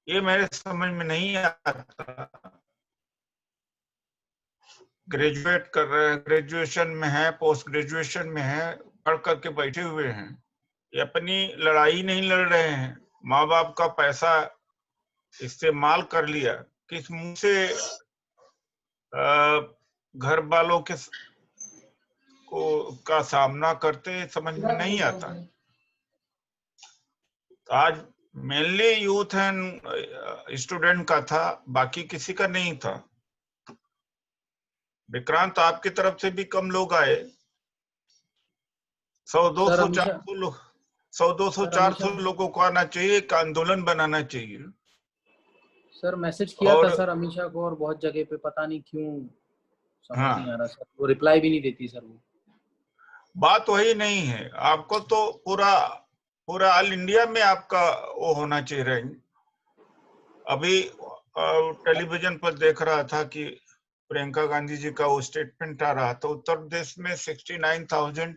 ये मेरे समझ में नहीं आता। ग्रेजुएट कर रहे हैं, ग्रेजुएशन में है, पोस्ट ग्रेजुएशन में है, पढ़ करके बैठे हुए हैं, ये अपनी लड़ाई नहीं लड़ रहे हैं। माँ बाप का पैसा इस्तेमाल कर लिया, किस मुंह से घर वालों के का सामना करते समझ में नहीं आता। आज मेनली यूथ एंड स्टूडेंट का था, बाकी किसी का नहीं था। विक्रांत, आपकी तरफ से भी कम लोग आए, 100-200 400 लोग, 100-200 400 लोगों को आना चाहिए, एक आंदोलन बनाना चाहिए। सर मैसेज किया था सर अमित शाह को, और बहुत जगह पे पता नहीं क्यों समझ नहीं आ रहा सर, वो रिप्लाई भी नहीं देती सर। वो बात वही नहीं है, आपको तो पूरा ऑल इंडिया में आपका वो होना चाहिए। अभी टेलीविजन पर देख रहा था कि प्रियंका गांधी जी का वो स्टेटमेंट आ रहा था, उत्तर प्रदेश में 69,000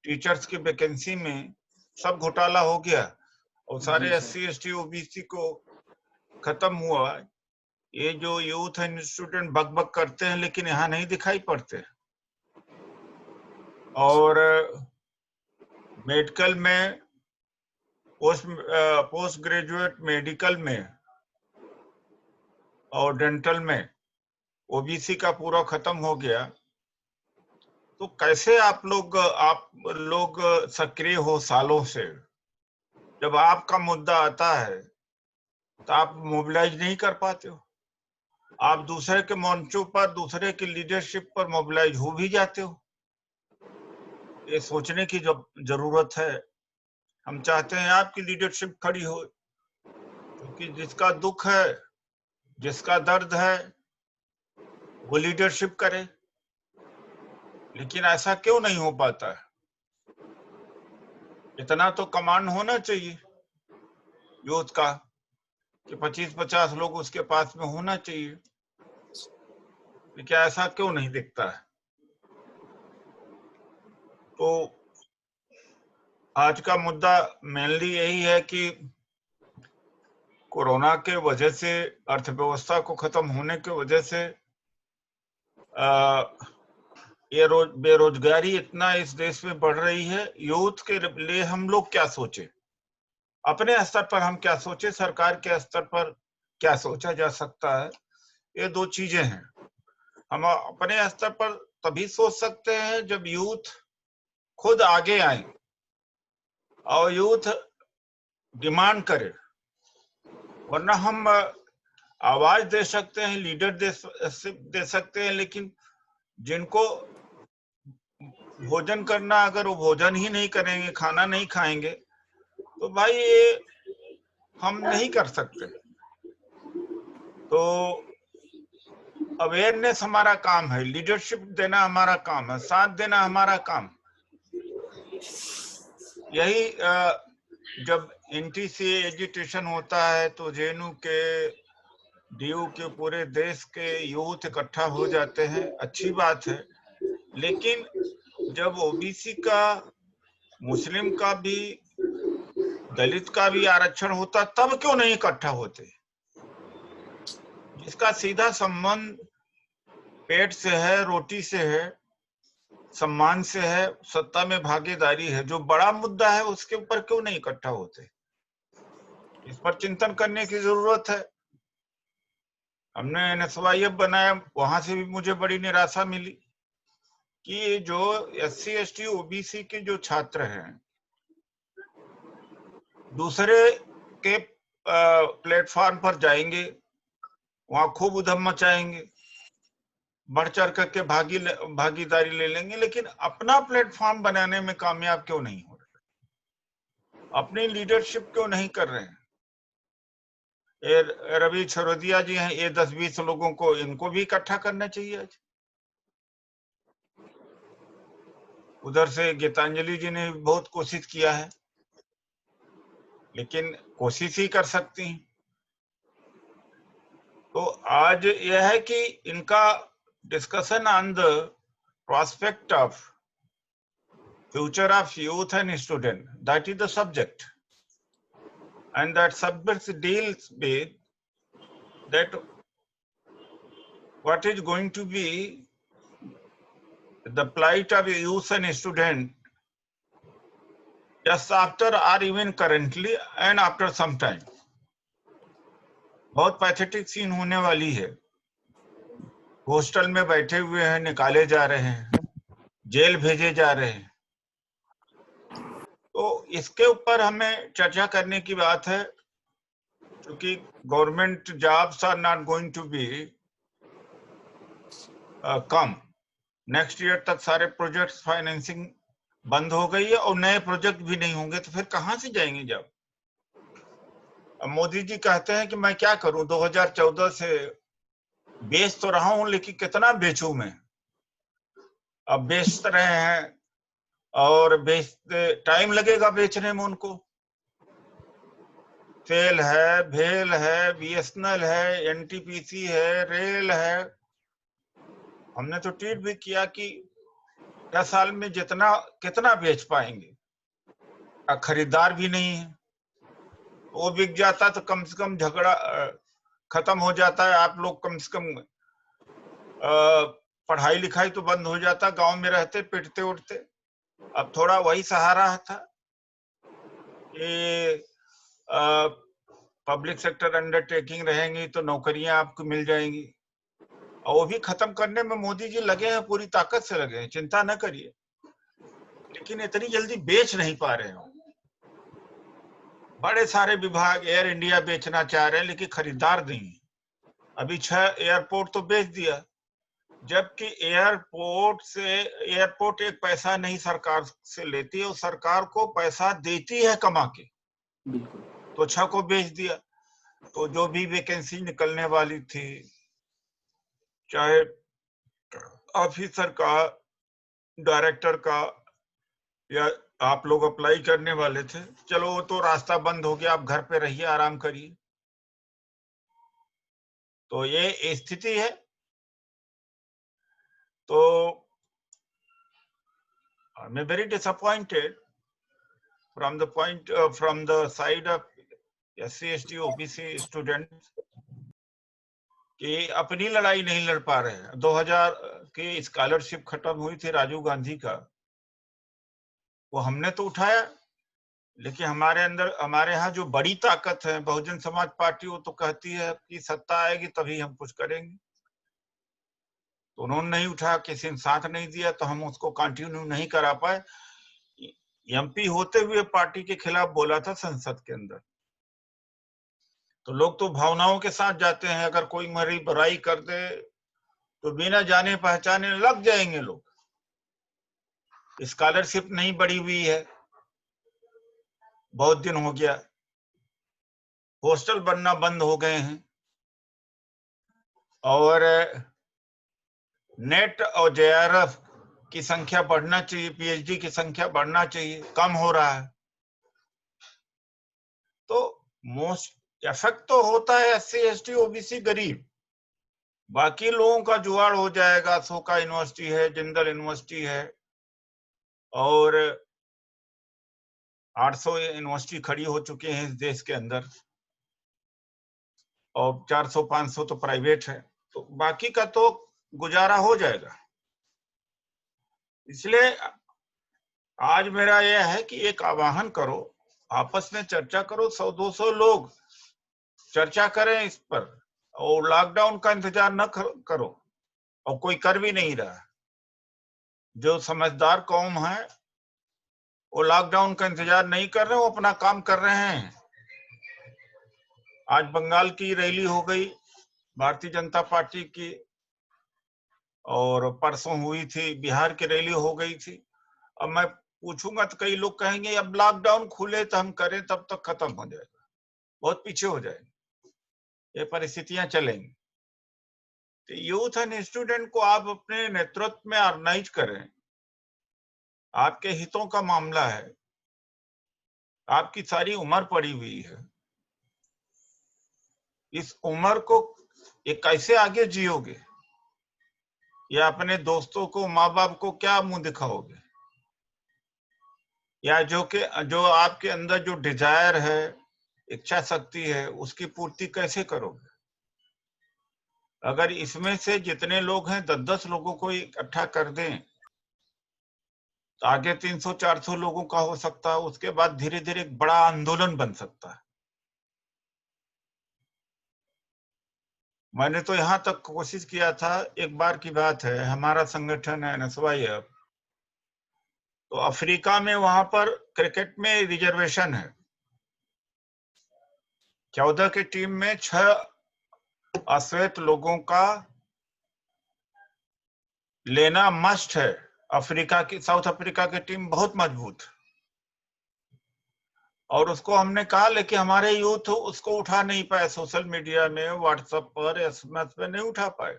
टीचर्स की वैकेंसी में सब घोटाला हो गया और सारे SC ST OBC को खत्म हुआ। ये जो यूथ एंड स्टूडेंट बक करते हैं, लेकिन यहाँ नहीं दिखाई पड़ते। और मेडिकल में, पोस्ट ग्रेजुएट मेडिकल में और डेंटल में OBC का पूरा खत्म हो गया। तो कैसे आप लोग सक्रिय हो सालों से? जब आपका मुद्दा आता है तो आप मोबिलाइज नहीं कर पाते हो। आप दूसरे के मंचों पर, दूसरे की लीडरशिप पर मोबिलाइज हो भी जाते हो। ये सोचने की जरूरत है। हम चाहते हैं आपकी लीडरशिप खड़ी हो, क्योंकि जिसका दुख है, जिसका दर्द है, वो लीडरशिप करे। लेकिन ऐसा क्यों नहीं हो पाता है? इतना तो कमांड होना चाहिए यूथ का कि 25-50 लोग उसके पास में होना चाहिए। क्या ऐसा क्यों नहीं दिखता है? तो आज का मुद्दा मेनली यही है कि कोरोना के वजह से, अर्थव्यवस्था को खत्म होने के वजह से ये बेरोजगारी इतना इस देश में बढ़ रही है। यूथ के लिए हम लोग क्या सोचे, अपने स्तर पर हम क्या सोचे, सरकार के स्तर पर क्या सोचा जा सकता है? ये दो चीजें हैं। हम अपने स्तर पर तभी सोच सकते हैं जब यूथ खुद आगे आए और यूथ डिमांड करे, वरना हम आवाज दे सकते हैं, लीडर दे सकते हैं, लेकिन जिनको भोजन करना, अगर वो भोजन ही नहीं करेंगे, खाना नहीं खाएंगे, तो भाई ये हम नहीं कर सकते। तो अवेयरनेस हमारा काम है, लीडरशिप देना हमारा काम है, साथ देना हमारा काम। यही जब NTC एजुटेशन होता है तो JNU के, DU के, पूरे देश के यूथ इकट्ठा हो जाते हैं, अच्छी बात है। लेकिन जब OBC का, मुस्लिम का भी, दलित का भी आरक्षण होता, तब क्यों नहीं इकट्ठा होते? जिसका सीधा संबंध पेट से है, रोटी से है, सम्मान से है, सत्ता में भागीदारी है, जो बड़ा मुद्दा है उसके ऊपर क्यों नहीं इकट्ठा होते? इस पर चिंतन करने की जरूरत है। हमने NSYF बनाया, वहां से भी मुझे बड़ी निराशा मिली कि जो SC ST OBC के जो छात्र हैं, दूसरे के प्लेटफॉर्म पर जाएंगे, वहां खूब उधम मचाएंगे, बढ़ चढ़ करके भागीदारी ले लेंगे, लेकिन अपना प्लेटफॉर्म बनाने में कामयाब क्यों नहीं हो रहे? अपनी लीडरशिप क्यों नहीं कर रहे हैं? रवि छरोदिया जी हैं, ये 10-20 लोगों को, इनको भी इकट्ठा करना चाहिए आज। उधर से गीतांजलि जी ने बहुत कोशिश किया है, लेकिन कोशिश ही कर सकती हैं। तो आज यह है कि इनका discussion on the prospect of future of youth and student, that is the subject. and that subject deals with that what is going to be the plight of a youth and a student just after or even currently and after some time. बहुत pathetic scene होने वाली है। Hostel में बैठे हुए हैं, निकाले जा रहे हैं, जेल भेजे जा रहे हैं। तो इसके ऊपर हमें चर्चा करने की बात है, क्योंकि government jobs are not going to be come. Next year तक सारे प्रोजेक्ट्स फाइनेंसिंग बंद हो गई है और नए प्रोजेक्ट भी नहीं होंगे, तो फिर कहां से जाएंगे जब? अब मोदी जी कहते हैं कि मैं क्या करूं, 2014 से बेच तो रहा हूं, लेकिन कितना बेचूं मैं? अब बेच रहे हैं और बेचते टाइम लगेगा बेचने में उनको। सेल है, भेल है, बीएसएनएल है, एनटीपीसी है, रेल है। हमने तो ट्वीट भी किया कि 10 साल में जितना कितना बेच पाएंगे, खरीदार भी नहीं है। वो बिक जाता तो कम से कम झगड़ा खत्म हो जाता है, आप लोग कम से कम पढ़ाई लिखाई तो बंद हो जाता, गांव में रहते पिटते उठते। अब थोड़ा वही सहारा था कि पब्लिक सेक्टर अंडरटेकिंग रहेंगी तो नौकरियां आपको मिल जाएंगी, और वो भी खत्म करने में मोदी जी लगे हैं, पूरी ताकत से लगे हैं, चिंता न करिए। लेकिन इतनी जल्दी बेच नहीं पा रहे हो। बड़े सारे विभाग एयर इंडिया बेचना चाह रहे हैं, लेकिन खरीदार नहीं। अभी 6 एयरपोर्ट तो बेच दिया, जबकि एयरपोर्ट एक पैसा नहीं सरकार से लेती है, और सरकार को पैसा देती है कमा के। तो 6 को बेच दिया। तो जो भी वैकेंसी निकलने वाली थी, चाहे ऑफिसर का, डायरेक्टर का, या आप लोग अप्लाई करने वाले थे, चलो वो तो रास्ता बंद हो गया, आप घर पे रहिए, आराम करिए। तो ये स्थिति है। तो I'm very disappointed from the side of SC, ST, OBC students कि अपनी लड़ाई नहीं लड़ पा रहे हैं। 2000 की स्कॉलरशिप खत्म हुई थी राजीव गांधी का, वो हमने तो उठाया, लेकिन हमारे यहाँ जो बड़ी ताकत है बहुजन समाज पार्टी, वो तो कहती है कि सत्ता आएगी तभी हम कुछ करेंगे। तो उन्होंने नहीं उठाया, किसी ने साथ नहीं दिया, तो हम उसको कंटिन्यू नहीं करा पाए। एमपी होते हुए पार्टी के खिलाफ बोला था संसद के अंदर। तो लोग तो भावनाओं के साथ जाते हैं, अगर कोई मेरी बुराई कर दे तो बिना जाने पहचाने लग जाएंगे लोग। स्कॉलरशिप नहीं बढ़ी हुई है, बहुत दिन हो गया, हॉस्टल बनना बंद हो गए हैं, और नेट और जेआरएफ की संख्या बढ़ना चाहिए, पीएचडी की संख्या बढ़ना चाहिए, कम हो रहा है। तो मोस्ट इफेक्ट तो होता है एससी, एसटी, ओबीसी, गरीब। बाकी लोगों का जुगाड़ हो जाएगा। सोका यूनिवर्सिटी है, जिंदल यूनिवर्सिटी है, और 800 यूनिवर्सिटी खड़ी हो चुकी हैं इस देश के अंदर, और 400-500 तो प्राइवेट है, तो बाकी का तो गुजारा हो जाएगा। इसलिए आज मेरा यह है कि एक आह्वान करो, आपस में चर्चा करो, 100-200 लोग चर्चा करें इस पर, और लॉकडाउन का इंतजार न करो, और कोई कर भी नहीं रहा। जो समझदार कौम है वो लॉकडाउन का इंतजार नहीं कर रहे, वो अपना काम कर रहे हैं। आज बंगाल की रैली हो गई भारतीय जनता पार्टी की, और परसों हुई थी बिहार की रैली हो गई थी। अब मैं पूछूंगा तो कई लोग कहेंगे अब लॉकडाउन खुले तो हम करें, तब तक खत्म हो जाएगा, बहुत पीछे हो जाएंगे, ये परिस्थितियां चलेंगी। तो यूथ एंड स्टूडेंट को आप अपने नेतृत्व में ऑर्गेनाइज करें, आपके हितों का मामला है, आपकी सारी उम्र पड़ी हुई है, इस उम्र को ये कैसे आगे जियोगे, या अपने दोस्तों को, माँ बाप को क्या मुंह दिखाओगे, या जो आपके अंदर जो डिजायर है, इच्छा शक्ति है, उसकी पूर्ति कैसे करोगे? अगर इसमें से जितने लोग हैं 10-10 लोगों को इकट्ठा कर दें तो आगे 300-400 लोगों का हो सकता है, उसके बाद धीरे धीरे एक बड़ा आंदोलन बन सकता है। मैंने तो यहां तक कोशिश किया था, एक बार की बात है, हमारा संगठन है NSYF, तो अफ्रीका में वहां पर क्रिकेट में रिजर्वेशन है, 14 की टीम में 6 अश्वेत लोगों का लेना मस्ट है। अफ्रीका की, साउथ अफ्रीका की टीम बहुत मजबूत है, और उसको हमने कहा, लेकिन हमारे यूथ उसको उठा नहीं पाए, सोशल मीडिया में, व्हाट्सएप पर, SMS पे नहीं उठा पाए।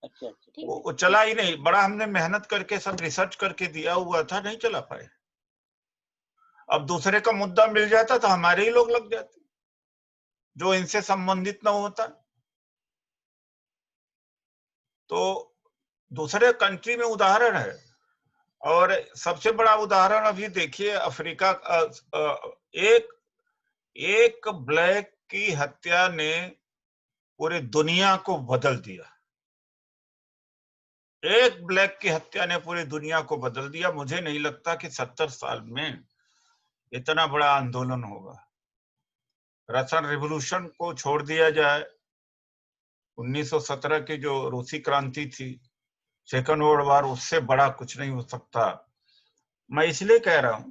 अच्छा ठीक वो चला ही नहीं, बड़ा हमने मेहनत करके सब रिसर्च करके दिया हुआ था, नहीं चला पाए। अब दूसरे का मुद्दा मिल जाता तो हमारे ही लोग लग जाते जो इनसे संबंधित न होता। तो दूसरे कंट्री में उदाहरण है, और सबसे बड़ा उदाहरण अभी देखिए अफ्रीका, एक ब्लैक की हत्या ने पूरी दुनिया को बदल दिया। एक ब्लैक की हत्या ने पूरी दुनिया को बदल दिया। मुझे नहीं लगता कि 70 साल में इतना बड़ा आंदोलन होगा। रशियन रिवॉल्यूशन को छोड़ दिया जाए, 1917 की जो रूसी क्रांति थी, सेकंड वर्ल्ड वॉर, उससे बड़ा कुछ नहीं हो सकता। मैं इसलिए कह रहा हूं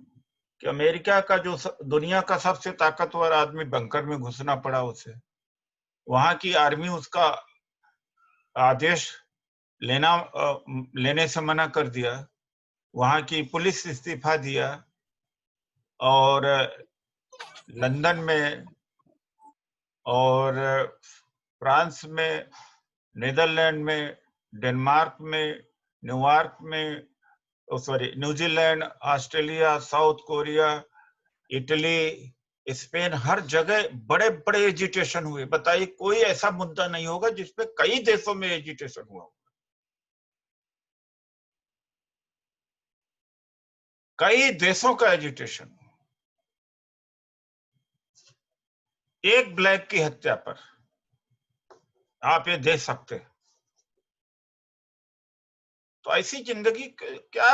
कि अमेरिका का जो दुनिया का सबसे ताकतवर आदमी बंकर में घुसना पड़ा उसे, वहां की आर्मी उसका आदेश लेने से मना कर दिया, वहां की पुलिस इस्तीफा दिया, और लंदन में और फ्रांस में, नीदरलैंड में, डेनमार्क में, न्यूयॉर्क में, New Zealand, Australia, South Korea, Italy, Spain, हर जगह बड़े बड़े एजिटेशन हुए। बताइए, कोई ऐसा मुद्दा नहीं होगा जिसपे कई देशों में एजिटेशन हुआ। कई देशों का एजिटेशन, एक ब्लैक की हत्या पर आप ये देख सकते हैं। तो ऐसी जिंदगी क्या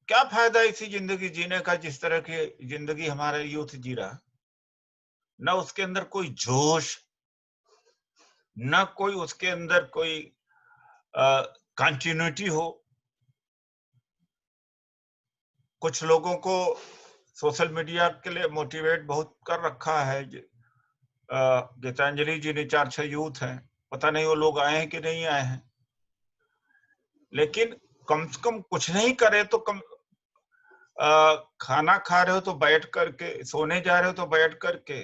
क्या फायदा ऐसी जिंदगी जीने का जिस तरह की जिंदगी हमारा यूथ जी रहा। न उसके अंदर कोई जोश, न कोई उसके अंदर कोई कंटिन्यूटी हो। कुछ लोगों को सोशल मीडिया के लिए मोटिवेट बहुत कर रखा है। गीतांजलि जी ने 4-6 यूथ हैं, पता नहीं वो लोग आए हैं कि नहीं आए हैं, लेकिन कम से कम कुछ नहीं करे तो कम, खाना खा रहे हो तो बैठ करके, सोने जा रहे हो तो बैठ करके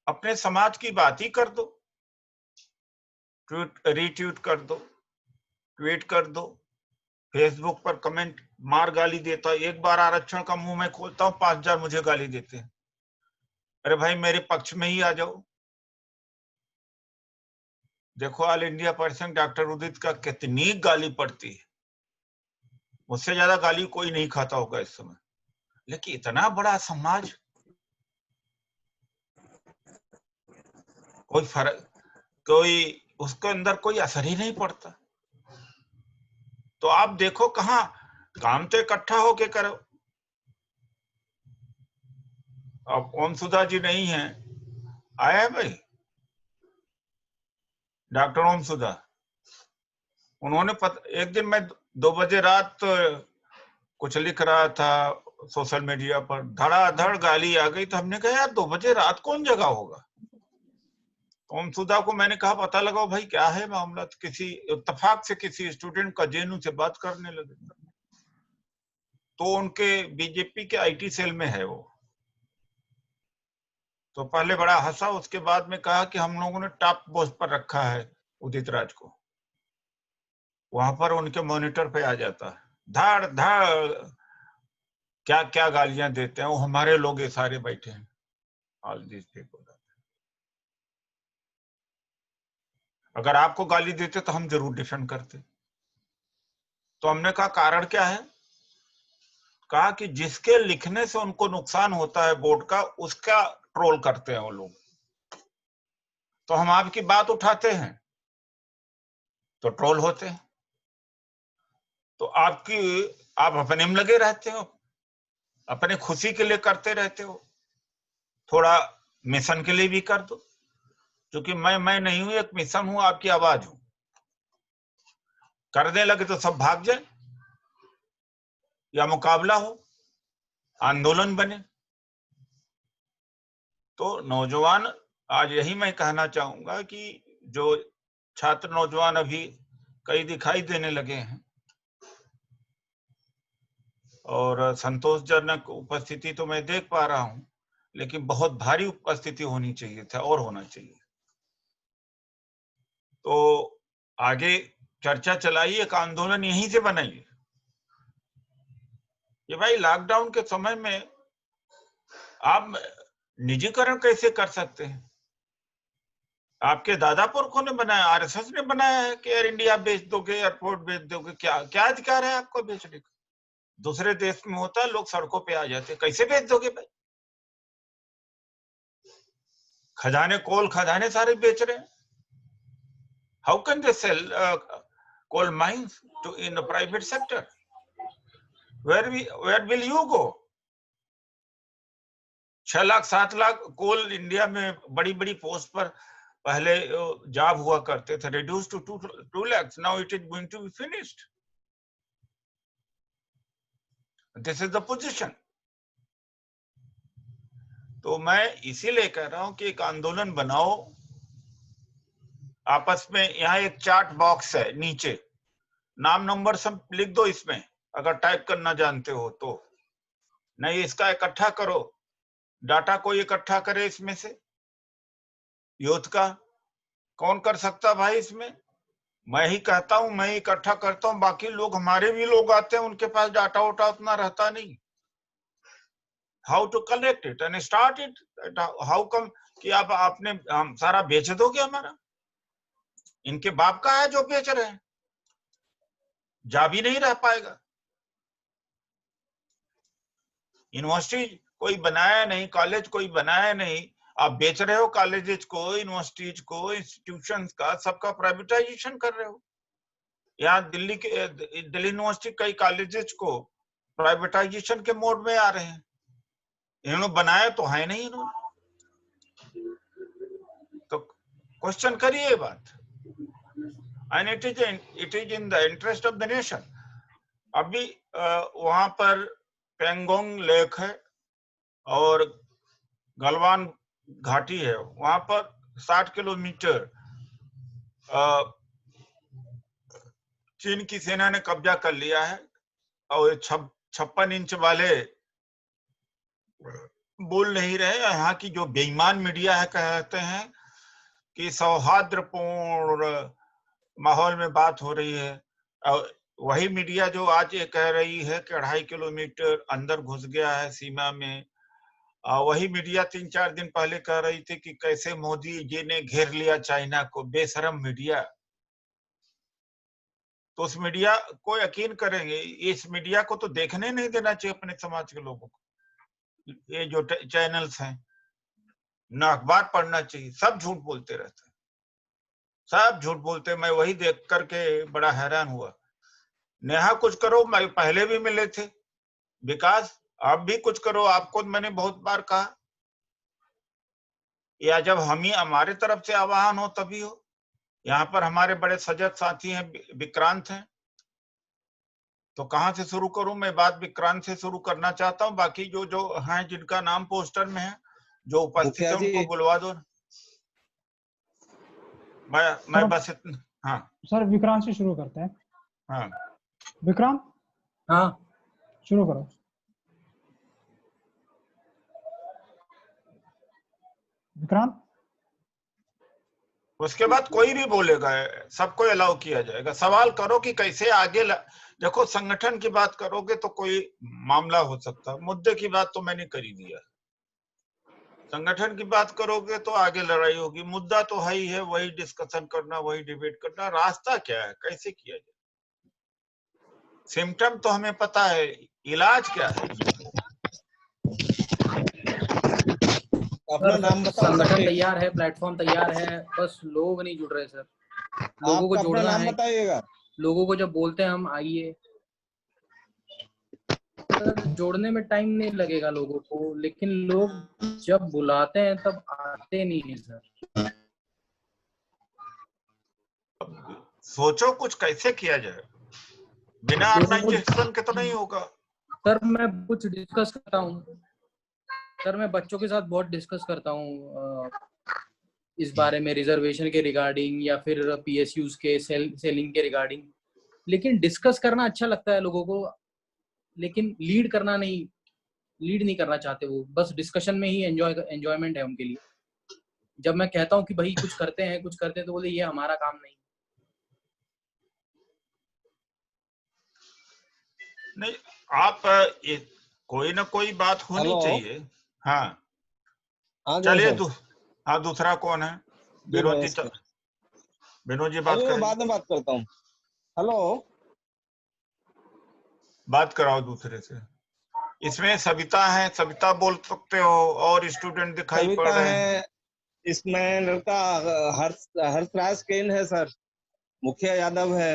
अपने समाज की बात ही कर दो, रीट्वीट कर दो, ट्वीट कर दो, फेसबुक पर कमेंट मार गाली देता है। एक बार आरक्षण का मुंह मैं खोलता हूँ, 5000 मुझे गाली देते हैं। अरे भाई, मेरे पक्ष में ही आ जाओ। देखो ऑल इंडिया पर्सन डॉक्टर उदित का कितनी गाली पड़ती है, मुझसे ज्यादा गाली कोई नहीं खाता होगा इस समय। लेकिन इतना बड़ा समाज, कोई फर्क, कोई उसके अंदर कोई असर ही नहीं पड़ता। तो आप देखो कहाँ काम तो इकट्ठा होके करो। अब ओम सुधा जी नहीं है, आया है भाई डॉक्टर ओम सुधा। उन्होंने एक दिन मैं 2 बजे रात कुछ लिख रहा था सोशल मीडिया पर, धड़ाधड़ गाली आ गई। तो हमने कहा यार 2 बजे रात कौन जगा होगा। ओम सुधा को मैंने कहा पता लगाओ भाई क्या है मामला। तो किसी इत्तेफाक से किसी स्टूडेंट का जेएनयू से बात करने लगे, तो उनके बीजेपी के IT सेल में है वो। तो पहले बड़ा हंसा, उसके बाद में कहा कि हम लोगों ने टॉप पोस्ट पर रखा है उदित राज को, वहां पर उनके मॉनिटर पे आ जाता है, धाड़ धाड़ क्या क्या गालियां देते हैं वो। हमारे लोग ये सारे बैठे हैं, ऑल दिस पीपल। अगर आपको गाली देते तो हम जरूर डिफेंड करते। तो हमने कहा कारण क्या है, कहा कि जिसके लिखने से उनको नुकसान होता है बोर्ड का, उसका ट्रोल करते हैं वो लोग। तो हम आपकी बात उठाते हैं तो ट्रोल होते हैं। तो आप अपने में लगे रहते हो, अपने खुशी के लिए करते रहते हो, थोड़ा मिशन के लिए भी कर दो। क्योंकि मैं नहीं हूं, एक मिशन हूं, आपकी आवाज हूं। करने लगे तो सब भाग जाए, या मुकाबला हो, आंदोलन बने। तो नौजवान, आज यही मैं कहना चाहूंगा कि जो छात्र नौजवान अभी कई दिखाई देने लगे हैं, और संतोषजनक उपस्थिति तो मैं देख पा रहा हूं, लेकिन बहुत भारी उपस्थिति होनी चाहिए था और होना चाहिए। तो आगे चर्चा चलाइए, एक आंदोलन यहीं से बनाइए। ये भाई लॉकडाउन के समय में आप निजीकरण कैसे कर सकते हैं? आपके दादा पुरखों ने बनाया, आरएसएस ने बनाया है कि एयर इंडिया बेच दोगे, एयरपोर्ट बेच दोगे। क्या क्या अधिकार है आपको बेचने का? दूसरे देश में होता है, लोग सड़कों पे आ जाते, कैसे बेच दोगे भाई? खजाने, कोल खजाने सारे बेच रहे हैं। How can they sell coal mines to in the private sector? Where will you go? 6 lakh 7 lakh Coal India में बड़ी बड़ी पोस्ट पर पहले जॉब हुआ करते थे, reduced to 2 lakhs. Now it is going to be finished. This is the position. तो मैं इसीलिए कह रहा हूं कि एक आंदोलन बनाओ आपस में। यहाँ एक चैट बॉक्स है नीचे, नाम नंबर सब लिख दो इसमें, अगर टाइप करना जानते हो तो। नहीं, इसका इकट्ठा करो, डाटा कोई इकट्ठा करे इसमें से, यूथ का। कौन कर सकता भाई इसमें? मैं ही कहता हूं, मैं ही इकट्ठा करता हूं। बाकी लोग, हमारे भी लोग आते हैं, उनके पास डाटा उटा उतना रहता नहीं। How to collect it and start it. How come कि आपने सारा बेच दोगे हमारा? इनके बाप का है जो बेच रहे हैं, जा भी नहीं रह पाएगा। यूनिवर्सिटी कोई बनाया नहीं, कॉलेज कोई बनाया नहीं, आप बेच रहे हो कॉलेजेस को, यूनिवर्सिटीज को, इंस्टीट्यूशंस का, सबका प्राइवेटाइजेशन कर रहे हो। यहाँ दिल्ली यूनिवर्सिटी कई कॉलेजेस को प्राइवेटाइजेशन के मोड में आ रहे हैं। इन्होंने बनाया तो है नहीं इन्होंने, तो क्वेश्चन करिए ये बात। And it is in the interest of the nation. अभी वहां पर पेंगोंग लेक है और गलवान घाटी है, वहां पर 60 किलोमीटर चीन की सेना ने कब्जा कर लिया है। और 56 इंच वाले बोल नहीं रहे। यहाँ की जो बेईमान मीडिया है कहते हैं कि सौहार्दपूर्ण माहौल में बात हो रही है। और वही मीडिया जो आज ये कह रही है कि 2.5 किलोमीटर अंदर घुस गया है सीमा में, वही मीडिया 3-4 दिन पहले कह रही थी कि कैसे मोदी जी ने घेर लिया चाइना को। बेशरम मीडिया। तो उस मीडिया को यकीन करेंगे? इस मीडिया को तो देखने नहीं देना चाहिए अपने समाज के लोगों को। ये जो चैनल्स हैं, न अखबार पढ़ना चाहिए, सब झूठ बोलते रहते हैं, सब झूठ बोलते हैं। मैं वही देख करके बड़ा हैरान हुआ। नेहा कुछ करो, मैं पहले भी मिले थे। विकास आप भी कुछ करो, आपको मैंने बहुत बार कहा, या जब हम ही हमारे तरफ से आह्वान हो तभी हो। यहाँ पर हमारे बड़े सजग साथी हैं, विक्रांत हैं। तो कहां से शुरू करूं? मैं बात विक्रांत से शुरू करना चाहता हूं। बाकी जो जो हैं, जिनका नाम पोस्टर में है, जो उपस्थित है, उनको बुलवा दो। मैं बस इतना। हाँ सर, विक्रांत से शुरू करते हैं। हाँ विक्रांत, हाँ शुरू करो। विक्रांत, उसके बाद कोई भी बोलेगा, सबको अलाउ किया जाएगा। सवाल करो कि कैसे आगे देखो, संगठन की बात करोगे तो कोई मामला हो सकता है, मुद्दे की बात तो मैंने कर ही दिया। संगठन की बात करोगे तो आगे लड़ाई होगी। मुद्दा तो है ही है, वही डिस्कशन करना, वही डिबेट करना। रास्ता क्या है, कैसे किया जाए? सिम्टम तो हमें पता है, इलाज क्या है? अपना नाम बताओ सर, संगठन प्लीज। तैयार है, प्लेटफॉर्म तैयार है, बस लोग नहीं जुड़ रहे सर। लोगों को आपका अपना जोड़ना नाम है। बताइएगा। लोगों को जब बोलते हैं हम आइए, सर जोड़ने में टाइम नहीं लगेगा लोगों को, लेकिन लोग जब बुलाते हैं तब आते नहीं है सर। सोचो कुछ कैसे किया जाए, बिना ऑर्गेनाइजेशन के तो नहीं होगा। सर मैं कुछ डिस्कस करता हूँ सर, मैं बच्चों के साथ बहुत डिस्कस करता हूँ इस बारे में, रिजर्वेशन के रिगार्डिंग या फिर पीएसयूज के सेलिंग के रिगार्डिंग। लेकिन डिस्कस करना अच्छा लगता है लोगों को, लेकिन लीड नहीं करना चाहते वो। बस डिस्कशन में ही एंजॉयमेंट है उनके लिए। जब मैं कहता हूँ कि भाई कुछ करते हैं तो बोले ये हमारा काम नहीं। नहीं, आप कोई ना कोई बात होनी हेलो। चाहिए। हाँ हाँ जी चलिए, सर। हाँ दूसरा कौन है? जी विनोद जी, नमस्कार। विनोद जी बात अभी मैं करें, बाद में बात करता हूँ। हेलो। बात कराओ दूसरे से। इसमें सविता है, सविता बोल सकते हो, और स्टूडेंट दिखाई पड़ सविता रहे हैं। है, इसमें लड़का हर्षराज केन है सर, मुखिया यादव है।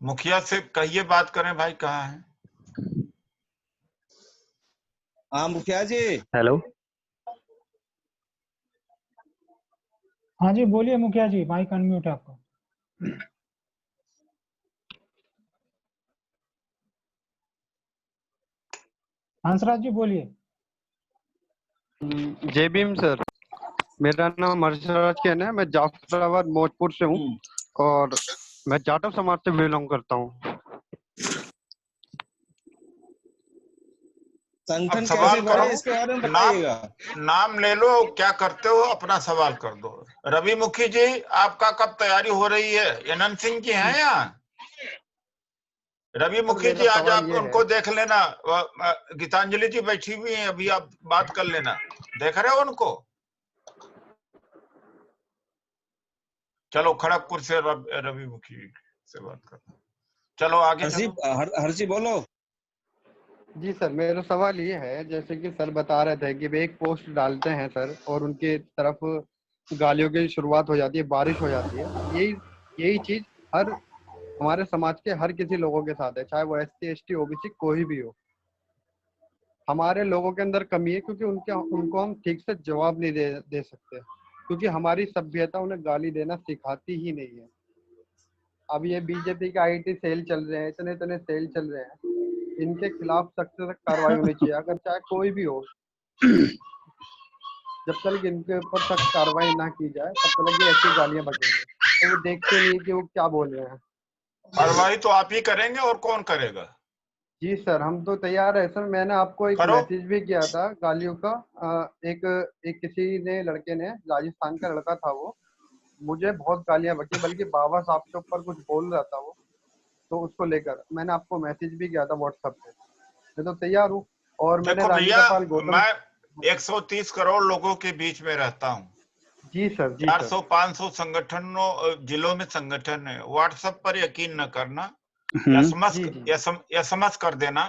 मुखिया से कहिए बात करें भाई, कहाँ है? हाँ मुखिया जी। हेलो। हाँ जी बोलिए मुखिया जी, माइक अनम्यूट है आपका। हंसराज जी बोलिए। जय भीम सर, मेरा नाम हर्षराज केन है, मैं जाफराबाद मौजपुर से हूँ और मैं जाटव समाज से बिलोंग करता हूँ। अब संगठन सवाल कैसे करो, बने इसके बारे में नाम बताइएगा। नाम ले लो, क्या करते हो अपना सवाल कर दो। रवि मुखी जी, आपका कब तैयारी हो रही है? अनंत सिंह जी हैं यहाँ? रवि मुखी मेरा जी, आज सवाल आप ये उनको है, देख लेना। गीतांजलि जी बैठी हुई हैं, अभी आप बात कर लेना। देख रहे हो उनको? चलो खड़गपुर से रवि मुखी से बात करना। चलो आगे हर्षी चलो। हर्षी बोलो। जी सर मेरा सवाल ये है, जैसे कि सर बता रहे थे कि वे एक पोस्ट डालते हैं सर और उनके तरफ गालियों की शुरुआत हो जाती है, बारिश हो जाती है। यही यही चीज हर हमारे समाज के हर किसी लोगों के साथ है, चाहे वो SC ST OBC कोई भी हो। हमारे लोगों के अंदर कमी है क्योंकि उनको हम ठीक से जवाब नहीं दे सकते, क्योंकि हमारी सभ्यता उन्हें गाली देना सिखाती ही नहीं है। अब ये बीजेपी के IT सेल चल रहे हैं, इतने इतने सेल चल रहे हैं, इनके खिलाफ सख्त से सख्त कार्रवाई होनी चाहिए, अगर चाहे कोई भी हो। जब तक इनके ऊपर सख्त कार्रवाई ना की जाए तब तक ये ऐसी गालियां बकेंगे, तो वो देखते नहीं कि वो क्या बोल रहे हैं। कार्रवाई तो आप ही करेंगे, और कौन करेगा? जी सर हम तो तैयार है सर। मैंने आपको एक करो। मैसेज भी किया था गालियों का। एक एक किसी ने लड़के ने, राजस्थान का लड़का था वो, मुझे बहुत गालियां बकी, बल्कि बाबा साहब के ऊपर कुछ बोल रहा था वो, तो उसको लेकर मैंने आपको मैसेज भी किया था व्हाट्सएप पे। मैं तो तैयार हूँ। और मैंने देखो भैया, रानी गौतम। मैं 130 करोड़ लोगों के बीच में रहता हूँ। जी सर, जी सर। 400-500 संगठनों जिलों में संगठन है। व्हाट्सएप पर यकीन न करना, जी जी एसएमएस कर देना,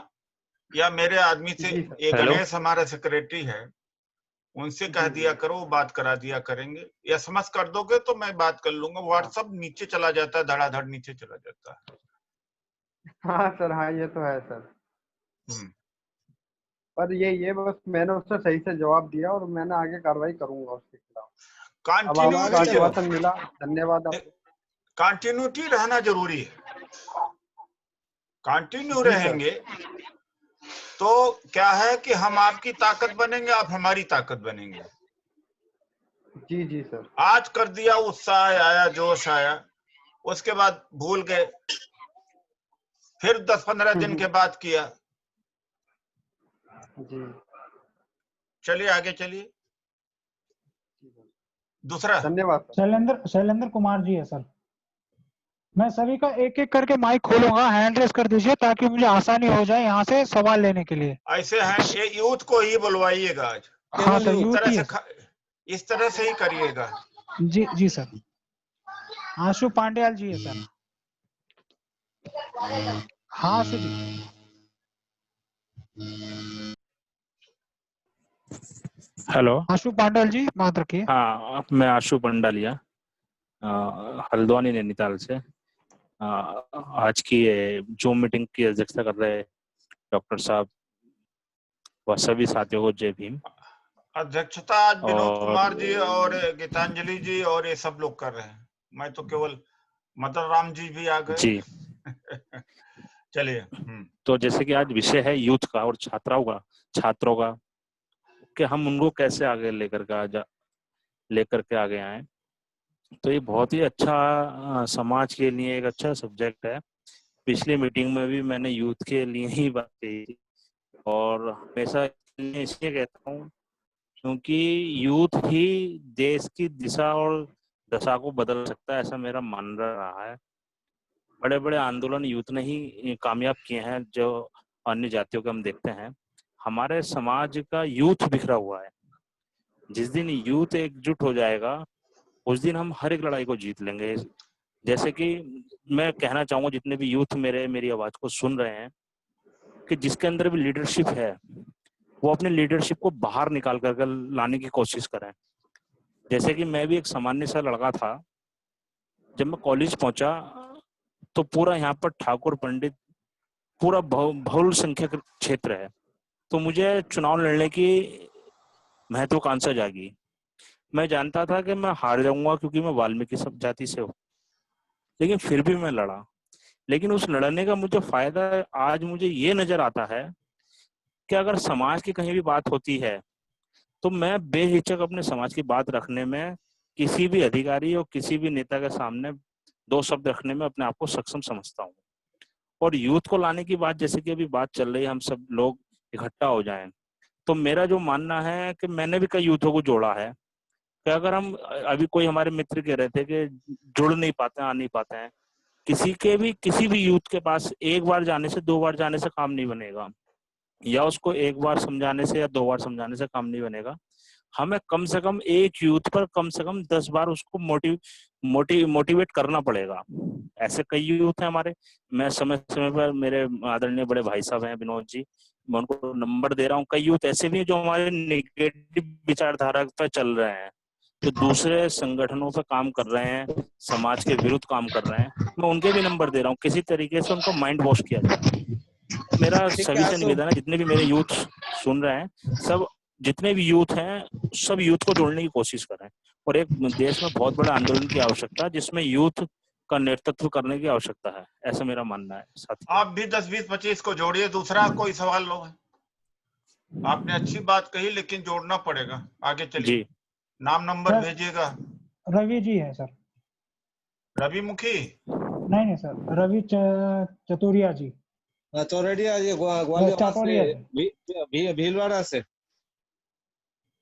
या मेरे आदमी से, जी सर। ये हेलो। गणेश हमारा सेक्रेटरी है, उनसे कह जी दिया जी। करो, वो बात करा दिया करेंगे। एसएमएस कर दोगे तो मैं बात कर लूंगा। व्हाट्सएप नीचे चला जाता है, धड़ाधड़ नीचे चला जाता है। हाँ सर, हाँ ये तो है सर। हम्म। पर ये बस मैंने उससे सही से जवाब दिया और मैंने आगे कार्रवाई करूंगा उसके खिलाफ। अब अब आपका आगे कंटिन्यूटी, चलो। आश्वासन मिला, धन्यवाद आपको। कंटिन्यूटी रहना जरूरी है। कंटिन्यू जी सर। रहेंगे तो क्या है कि हम आपकी ताकत बनेंगे, आप हमारी ताकत बनेंगे। जी जी सर। आज कर दिया, उत्साह आया, जोश आया, उसके बाद भूल गए, फिर 10-15 दिन के बाद किया। जी चलिए आगे चलिए, दूसरा। धन्यवाद सर। शैलेंद्र कुमार जी है सर। मैं सभी का एक एक करके माइक खोलूंगा, हैंड रेस कर दीजिए ताकि मुझे आसानी हो जाए यहाँ से सवाल लेने के लिए। ऐसे हैं, ये यूथ को ही बुलवाइएगा आज। हाँ केवल सर, इस यूथ। यूथ तरह ही है से सर। इस तरह से ही करिएगा। जी जी सर। आशु पांड्याल जी है सर। हाँ आशु जी। हेलो। आशु पांडल जी, बात रखिए। हाँ, मैं आशु पंडालिया, हल्द्वानी नैनीताल से। आज की ये जूम मीटिंग की अध्यक्षता कर रहे डॉक्टर साहब व सभी साथियों को जय भीम। अध्यक्षता आज विनोद और कुमार जी और गीतांजलि जी और ये सब लोग कर रहे हैं, मैं तो केवल मदन राम जी भी आ गए। जी, चलिए। तो जैसे कि आज विषय है यूथ का और छात्रों का कि हम उनको कैसे आगे लेकर के आगे आए। तो ये बहुत ही अच्छा समाज के लिए एक अच्छा सब्जेक्ट है। पिछली मीटिंग में भी मैंने यूथ के लिए ही बात कही थी और हमेशा इसलिए कहता हूँ क्योंकि यूथ ही देश की दिशा और दशा को बदल सकता है, ऐसा मेरा मानना रहा है। बड़े बड़े आंदोलन यूथ ने ही कामयाब किए हैं, जो अन्य जातियों के हम देखते हैं। हमारे समाज का यूथ बिखरा हुआ है। जिस दिन यूथ एकजुट हो जाएगा उस दिन हम हर एक लड़ाई को जीत लेंगे। जैसे कि मैं कहना चाहूंगा जितने भी यूथ मेरी आवाज को सुन रहे हैं कि जिसके अंदर भी लीडरशिप है वो अपने लीडरशिप को बाहर निकाल कर लाने की कोशिश करें। जैसे कि मैं भी एक सामान्य सा लड़का था, जब मैं कॉलेज पहुंचा तो पूरा यहाँ पर ठाकुर पंडित पूरा बहुल संख्यक क्षेत्र है, तो मुझे चुनाव लड़ने की महत्वाकांक्षा जागी। मैं जानता था कि मैं हार जाऊंगा क्योंकि मैं वाल्मीकि सब जाति से हूँ, लेकिन फिर भी मैं लड़ा। लेकिन उस लड़ने का मुझे फायदा आज मुझे ये नजर आता है कि अगर समाज की कहीं भी बात होती है तो मैं बेहिचक अपने समाज की बात रखने में किसी भी अधिकारी और किसी भी नेता के सामने दो शब्द रखने में अपने आप को सक्षम समझता हूँ। और यूथ को लाने की बात, जैसे कि अभी बात चल रही है, हम सब लोग इकट्ठा हो जाएं, तो मेरा जो मानना है कि मैंने भी कई यूथों को जोड़ा है कि अगर हम अभी कोई हमारे मित्र कह रहे थे कि जुड़ नहीं पाते, आ नहीं पाते हैं, किसी भी यूथ के पास एक बार जाने से 2 बार जाने से काम नहीं बनेगा, या उसको एक बार समझाने से या 2 बार समझाने से काम नहीं बनेगा। हमें कम से कम एक यूथ पर कम से कम 10 बार उसको मोटिवेट करना पड़ेगा। ऐसे कई यूथ हैं हमारे, मैं समय समय पर, मेरे आदरणीय बड़े भाई साहब हैं विनोद जी, मैं उनको नंबर दे रहा हूँ। कई यूथ ऐसे भी हैं जो हमारे नेगेटिव विचारधारा पर चल रहे हैं, जो दूसरे संगठनों पर काम कर रहे हैं, समाज के विरुद्ध काम कर रहे हैं, मैं उनके भी नंबर दे रहा हूँ। किसी तरीके से उनको माइंड वॉश किया जाए। मेरा सभी से निवेदन है, जितने भी मेरे यूथ सुन रहे हैं, सब जितने भी यूथ हैं, सब यूथ को जोड़ने की कोशिश करें। और एक देश में बहुत बड़ा आंदोलन की आवश्यकता है जिसमें यूथ का नेतृत्व करने की आवश्यकता है, ऐसा मेरा मानना है। साथी आप भी 10, 20, 25 को जोड़िए। दूसरा कोई सवाल लो है? आपने अच्छी बात कही, लेकिन जोड़ना पड़ेगा। आगे चलिए। जी, नाम नंबर सर, भेजिएगा। रवि जी है सर। रवि मुखी? नहीं सर, रवि चतुरिया जी। चौरडिया ये ग्वालियर चाटोरिया से, जी। भीलवाड़ा से।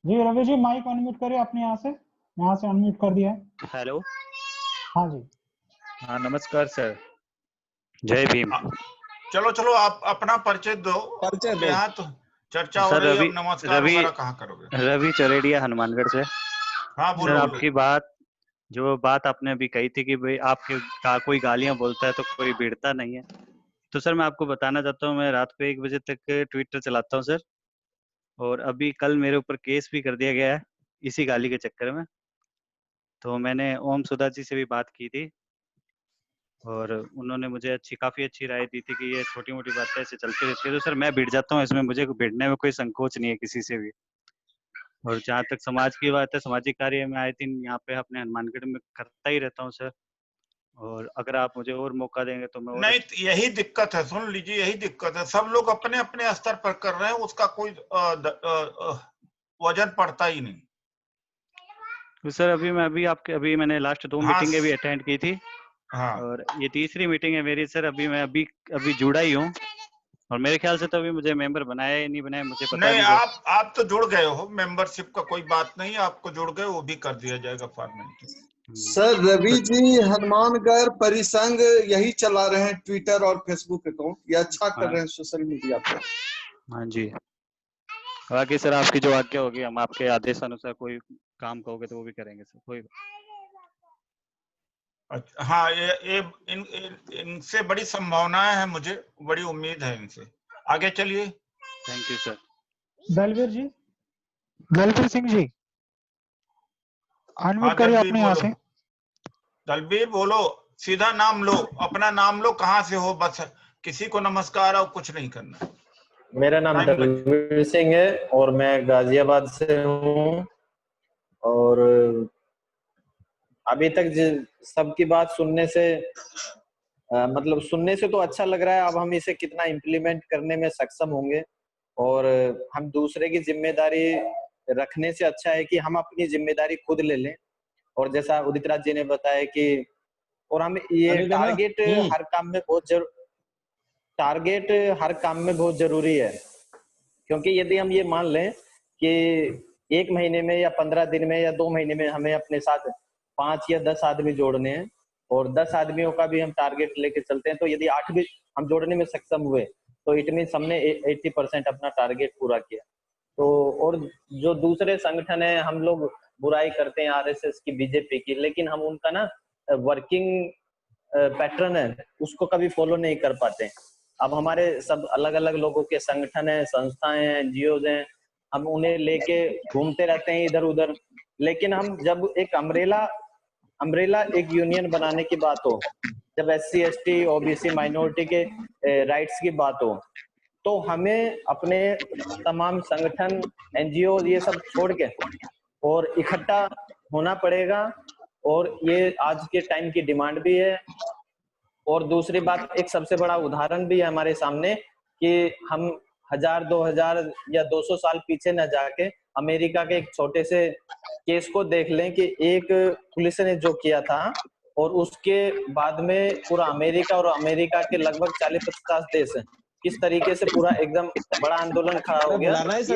जी रवि जी, माइक अनम्यूट करिए अपने यहाँ से अनम्यूट कर दिया है। हेलो। हाँ जी। हाँ, नमस्कार सर, जय भीम। चलो आप अपना परिचय दो। परिचय अब दो। यहाँ तो चर्चा हो सर रही है, अब नमस्कार वगैरह कहाँ करोगे? रवि चौरडिया हनुमानगढ़ से। हाँ सर, बोलो। आपकी बात आपने अभी कही थी कि भाई आपके कोई गालियां बोलता है तो कोई भिड़ता नहीं है। तो सर मैं आपको बताना चाहता हूँ, मैं रात को 1 बजे तक ट्विटर चलाता हूँ सर, और अभी कल मेरे ऊपर केस भी कर दिया गया है इसी गाली के चक्कर में। तो मैंने ओम सुधा जी से भी बात की थी और उन्होंने मुझे काफ़ी अच्छी राय दी थी कि ये छोटी मोटी बातें ऐसे चलती रहती है। तो सर मैं भिड़ जाता हूँ इसमें, मुझे भिड़ने में कोई संकोच नहीं है किसी से भी। और जहाँ तक समाज की बात है, सामाजिक कार्य में आए दिन यहाँ पे अपने हनुमानगढ़ में करता ही रहता हूँ सर, और अगर आप मुझे और मौका देंगे तो मैं और नहीं, यही दिक्कत है, सुन लीजिए, यही दिक्कत है। सब लोग अपने अपने स्तर पर कर रहे हैं, उसका कोई वजन पड़ता ही नहीं। तो सर अभी मैंने लास्ट 2 हाँ मीटिंगें भी अटेंड की थी, हाँ। और ये तीसरी मीटिंग है मेरी सर। मैं अभी जुड़ा ही हूँ, और मेरे ख्याल से तो अभी मुझे मेंबर बनाया या नहीं बनाया मुझे पता नहीं, नहीं सर। आप तो जुड़ गए हो, मेंबरशिप का कोई बात नहीं, आपको जुड़ गए, वो भी कर दिया जाएगा फॉर्मेलिटी। सर रवि जी हनुमानगढ़ परिसंघ यही चला रहे हैं, ट्विटर और फेसबुक अकाउंट, ये अच्छा कर रहे हैं सोशल मीडिया पर। हाँ जी, बाकी सर आपकी जो आज्ञा होगी, हम आपके आदेश अनुसार कोई काम कहोगे तो वो भी करेंगे सर। कोई अच्छा, हाँ, इनसे बड़ी संभावनाएं हैं, मुझे बड़ी उम्मीद है इनसे। आगे चलिए। Thank you sir. Dalveer ji, Dalveer Singh ji, हाँ अनम्यूट करिए दलबीर अपने यहाँ बोलो, से। दलबीर बोलो, सीधा नाम लो, अपना नाम लो, कहाँ से हो, बस किसी को नमस्कार और कुछ नहीं करना। मेरा नाम टाइम बच दलवीर सिंह है और मैं गाजियाबाद से हूँ। और अभी तक सबकी बात सुनने से मतलब सुनने से तो अच्छा लग रहा है, अब हम इसे कितना इम्प्लीमेंट करने में सक्षम होंगे। और हम दूसरे की जिम्मेदारी रखने से अच्छा है कि हम अपनी जिम्मेदारी खुद ले लें। और जैसा उदित राज जी ने बताया कि और हम ये अनिल है ना? टारगेट हर काम में टारगेट हर काम में बहुत जरूरी है। क्योंकि यदि हम ये मान लें कि 1 महीने में या 15 दिन में या 2 महीने में हमें अपने साथ 5 या 10 आदमी जोड़ने हैं और 10 आदमियों का भी हम टारगेट लेके चलते हैं, तो यदि 8 भी हम जोड़ने में सक्षम हुए तो इट मीन्स हमने 80% अपना टारगेट पूरा किया। तो और जो दूसरे संगठन है, हम लोग बुराई करते हैं आरएसएस की, बीजेपी की, लेकिन हम उनका ना वर्किंग पैटर्न है उसको कभी फॉलो नहीं कर पाते। अब हमारे सब अलग अलग लोगों के संगठन है, संस्थाएं हैं, एनजीओ हैं, हम उन्हें लेके घूमते रहते हैं इधर उधर। लेकिन हम जब एक अम्ब्रेला एक यूनियन बनाने की बात हो, जब SC ST OBC माइनॉरिटी के राइट्स की बात हो, तो हमें अपने तमाम संगठन, एनजीओ ये सब छोड़ के और इकट्ठा होना पड़ेगा। और ये आज के टाइम की डिमांड भी है। और दूसरी बात, एक सबसे बड़ा उदाहरण भी है हमारे सामने कि हम 1000, 2000 या 200 साल पीछे न जाके अमेरिका के एक छोटे से केस को देख लें कि एक पुलिस ने जो किया था और उसके बाद में पूरा अमेरिका और अमेरिका के लगभग 40-50 देश किस तरीके से पूरा एकदम बड़ा आंदोलन खड़ा हो गया। बुलाना है सर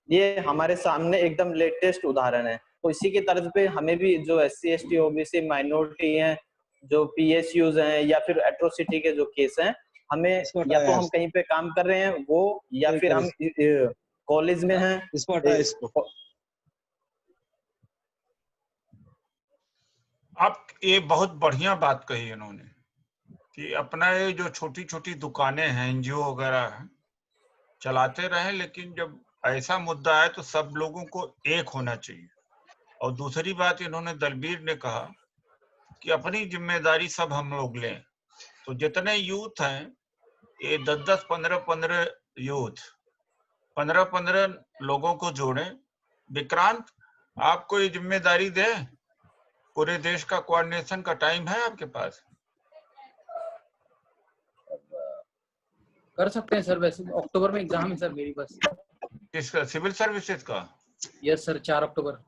ये हमारे सामने एकदम लेटेस्ट उदाहरण है। तो इसी की तर्ज पे हमें भी जो SC ST OBC माइनॉरिटी हैं, जो PSUs हैं या फिर एट्रोसिटी के जो केस हैं, हमें या तो हम कहीं पे काम कर रहे हैं वो, या फिर हम कॉलेज में हैं। आप ये बहुत बढ़िया बात कही इन्होंने कि अपना ये जो छोटी छोटी दुकानें हैं, एनजीओ वगैरह हैं, चलाते रहे, लेकिन जब ऐसा मुद्दा है तो सब लोगों को एक होना चाहिए। और दूसरी बात इन्होंने, दलबीर ने कहा कि अपनी जिम्मेदारी सब हम लोग लें। तो जितने यूथ हैं, ये 10-10, 15-15 यूथ, 15-15 लोगों को जोड़ें। विक्रांत, आपको ये जिम्मेदारी दे, पूरे देश का कोऑर्डिनेशन का टाइम है आपके पास? कर सकते हैं सर, वैसे अक्टूबर में एग्जाम है सर मेरी बस। किसका? सिविल सर्विसेज का? यस सर, 4 अक्टूबर।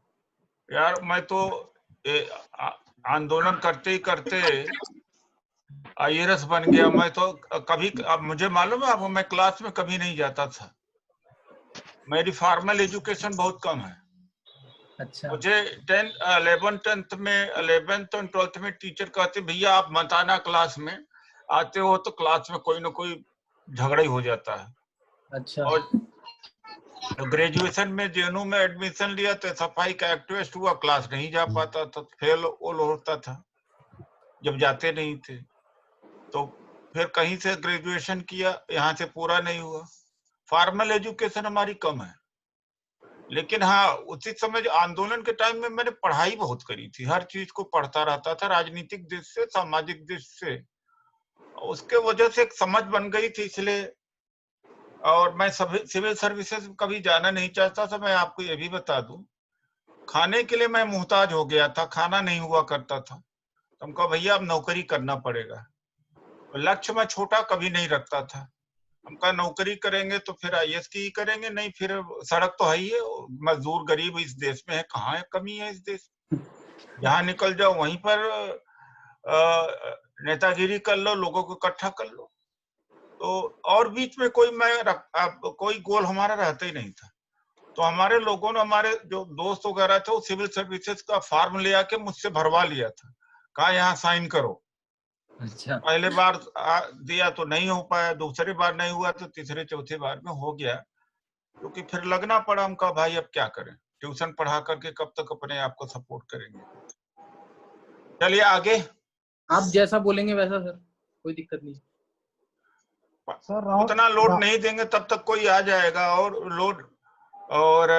यार मैं तो आंदोलन करते ही करते IAS बन गया। मैं तो कभी, अब मुझे मालूम है आपको, मैं क्लास में कभी नहीं जाता था। मेरी फॉर्मल एजुकेशन बहुत कम है। अच्छा। मुझे 11th में 11th और 12th में टीचर कहते, भैया आप मत आना क्लास में, आते हो तो क्लास में कोई ना कोई झगड़ा ही हो जाता है। अच्छा। और ग्रेजुएशन में JNU में एडमिशन लिया तो सफाई का एक्टिविस्ट हुआ, क्लास नहीं जा पाता था, फेल होता था जब जाते नहीं थे। तो फिर कहीं से ग्रेजुएशन किया, यहाँ से पूरा नहीं हुआ। फॉर्मल एजुकेशन हमारी कम है। लेकिन हाँ, उसी समय आंदोलन के टाइम में मैंने पढ़ाई बहुत करी थी, हर चीज को पढ़ता रहता था, राजनीतिक दृष्टि से, सामाजिक दृष्टि से। उसके वजह से एक समझ बन गई थी, इसलिए। और मैं सिविल सर्विसेज कभी जाना नहीं चाहता था। मैं आपको ये भी बता दूं, खाने के लिए मैं मुहताज हो गया था, खाना नहीं हुआ करता था। तो हम कहा भैया अब नौकरी करना पड़ेगा। लक्ष्य मैं छोटा कभी नहीं रखता था। हम कहा नौकरी करेंगे तो फिर IAS की ही करेंगे, नहीं फिर सड़क तो है ही है। मजदूर गरीब इस देश में है, कहाँ है कमी है इस देश में? जहाँ निकल जाओ वहीं पर नेतागिरी कर लो, लोगों को इकट्ठा कर लो। तो और बीच में कोई गोल हमारा रहता ही नहीं था। तो हमारे लोगों ने, हमारे जो दोस्त वगैरह थे, वो सिविल सर्विसेज का फॉर्म ले आके मुझसे भरवा लिया था, कहा यहाँ साइन करो। अच्छा। पहले बार दिया तो नहीं हो पाया, दूसरी बार नहीं हुआ तो तीसरे चौथे बार में हो गया। क्योंकि फिर लगना पड़ा। हम कहा भाई अब क्या करें, ट्यूशन पढ़ा करके कब तक अपने आप को सपोर्ट करेंगे। चलिए आगे। आप जैसा बोलेंगे वैसा सर, कोई दिक्कत नहीं। सर राहुल उतना लोड नहीं देंगे तब तक कोई आ जाएगा, और लोड और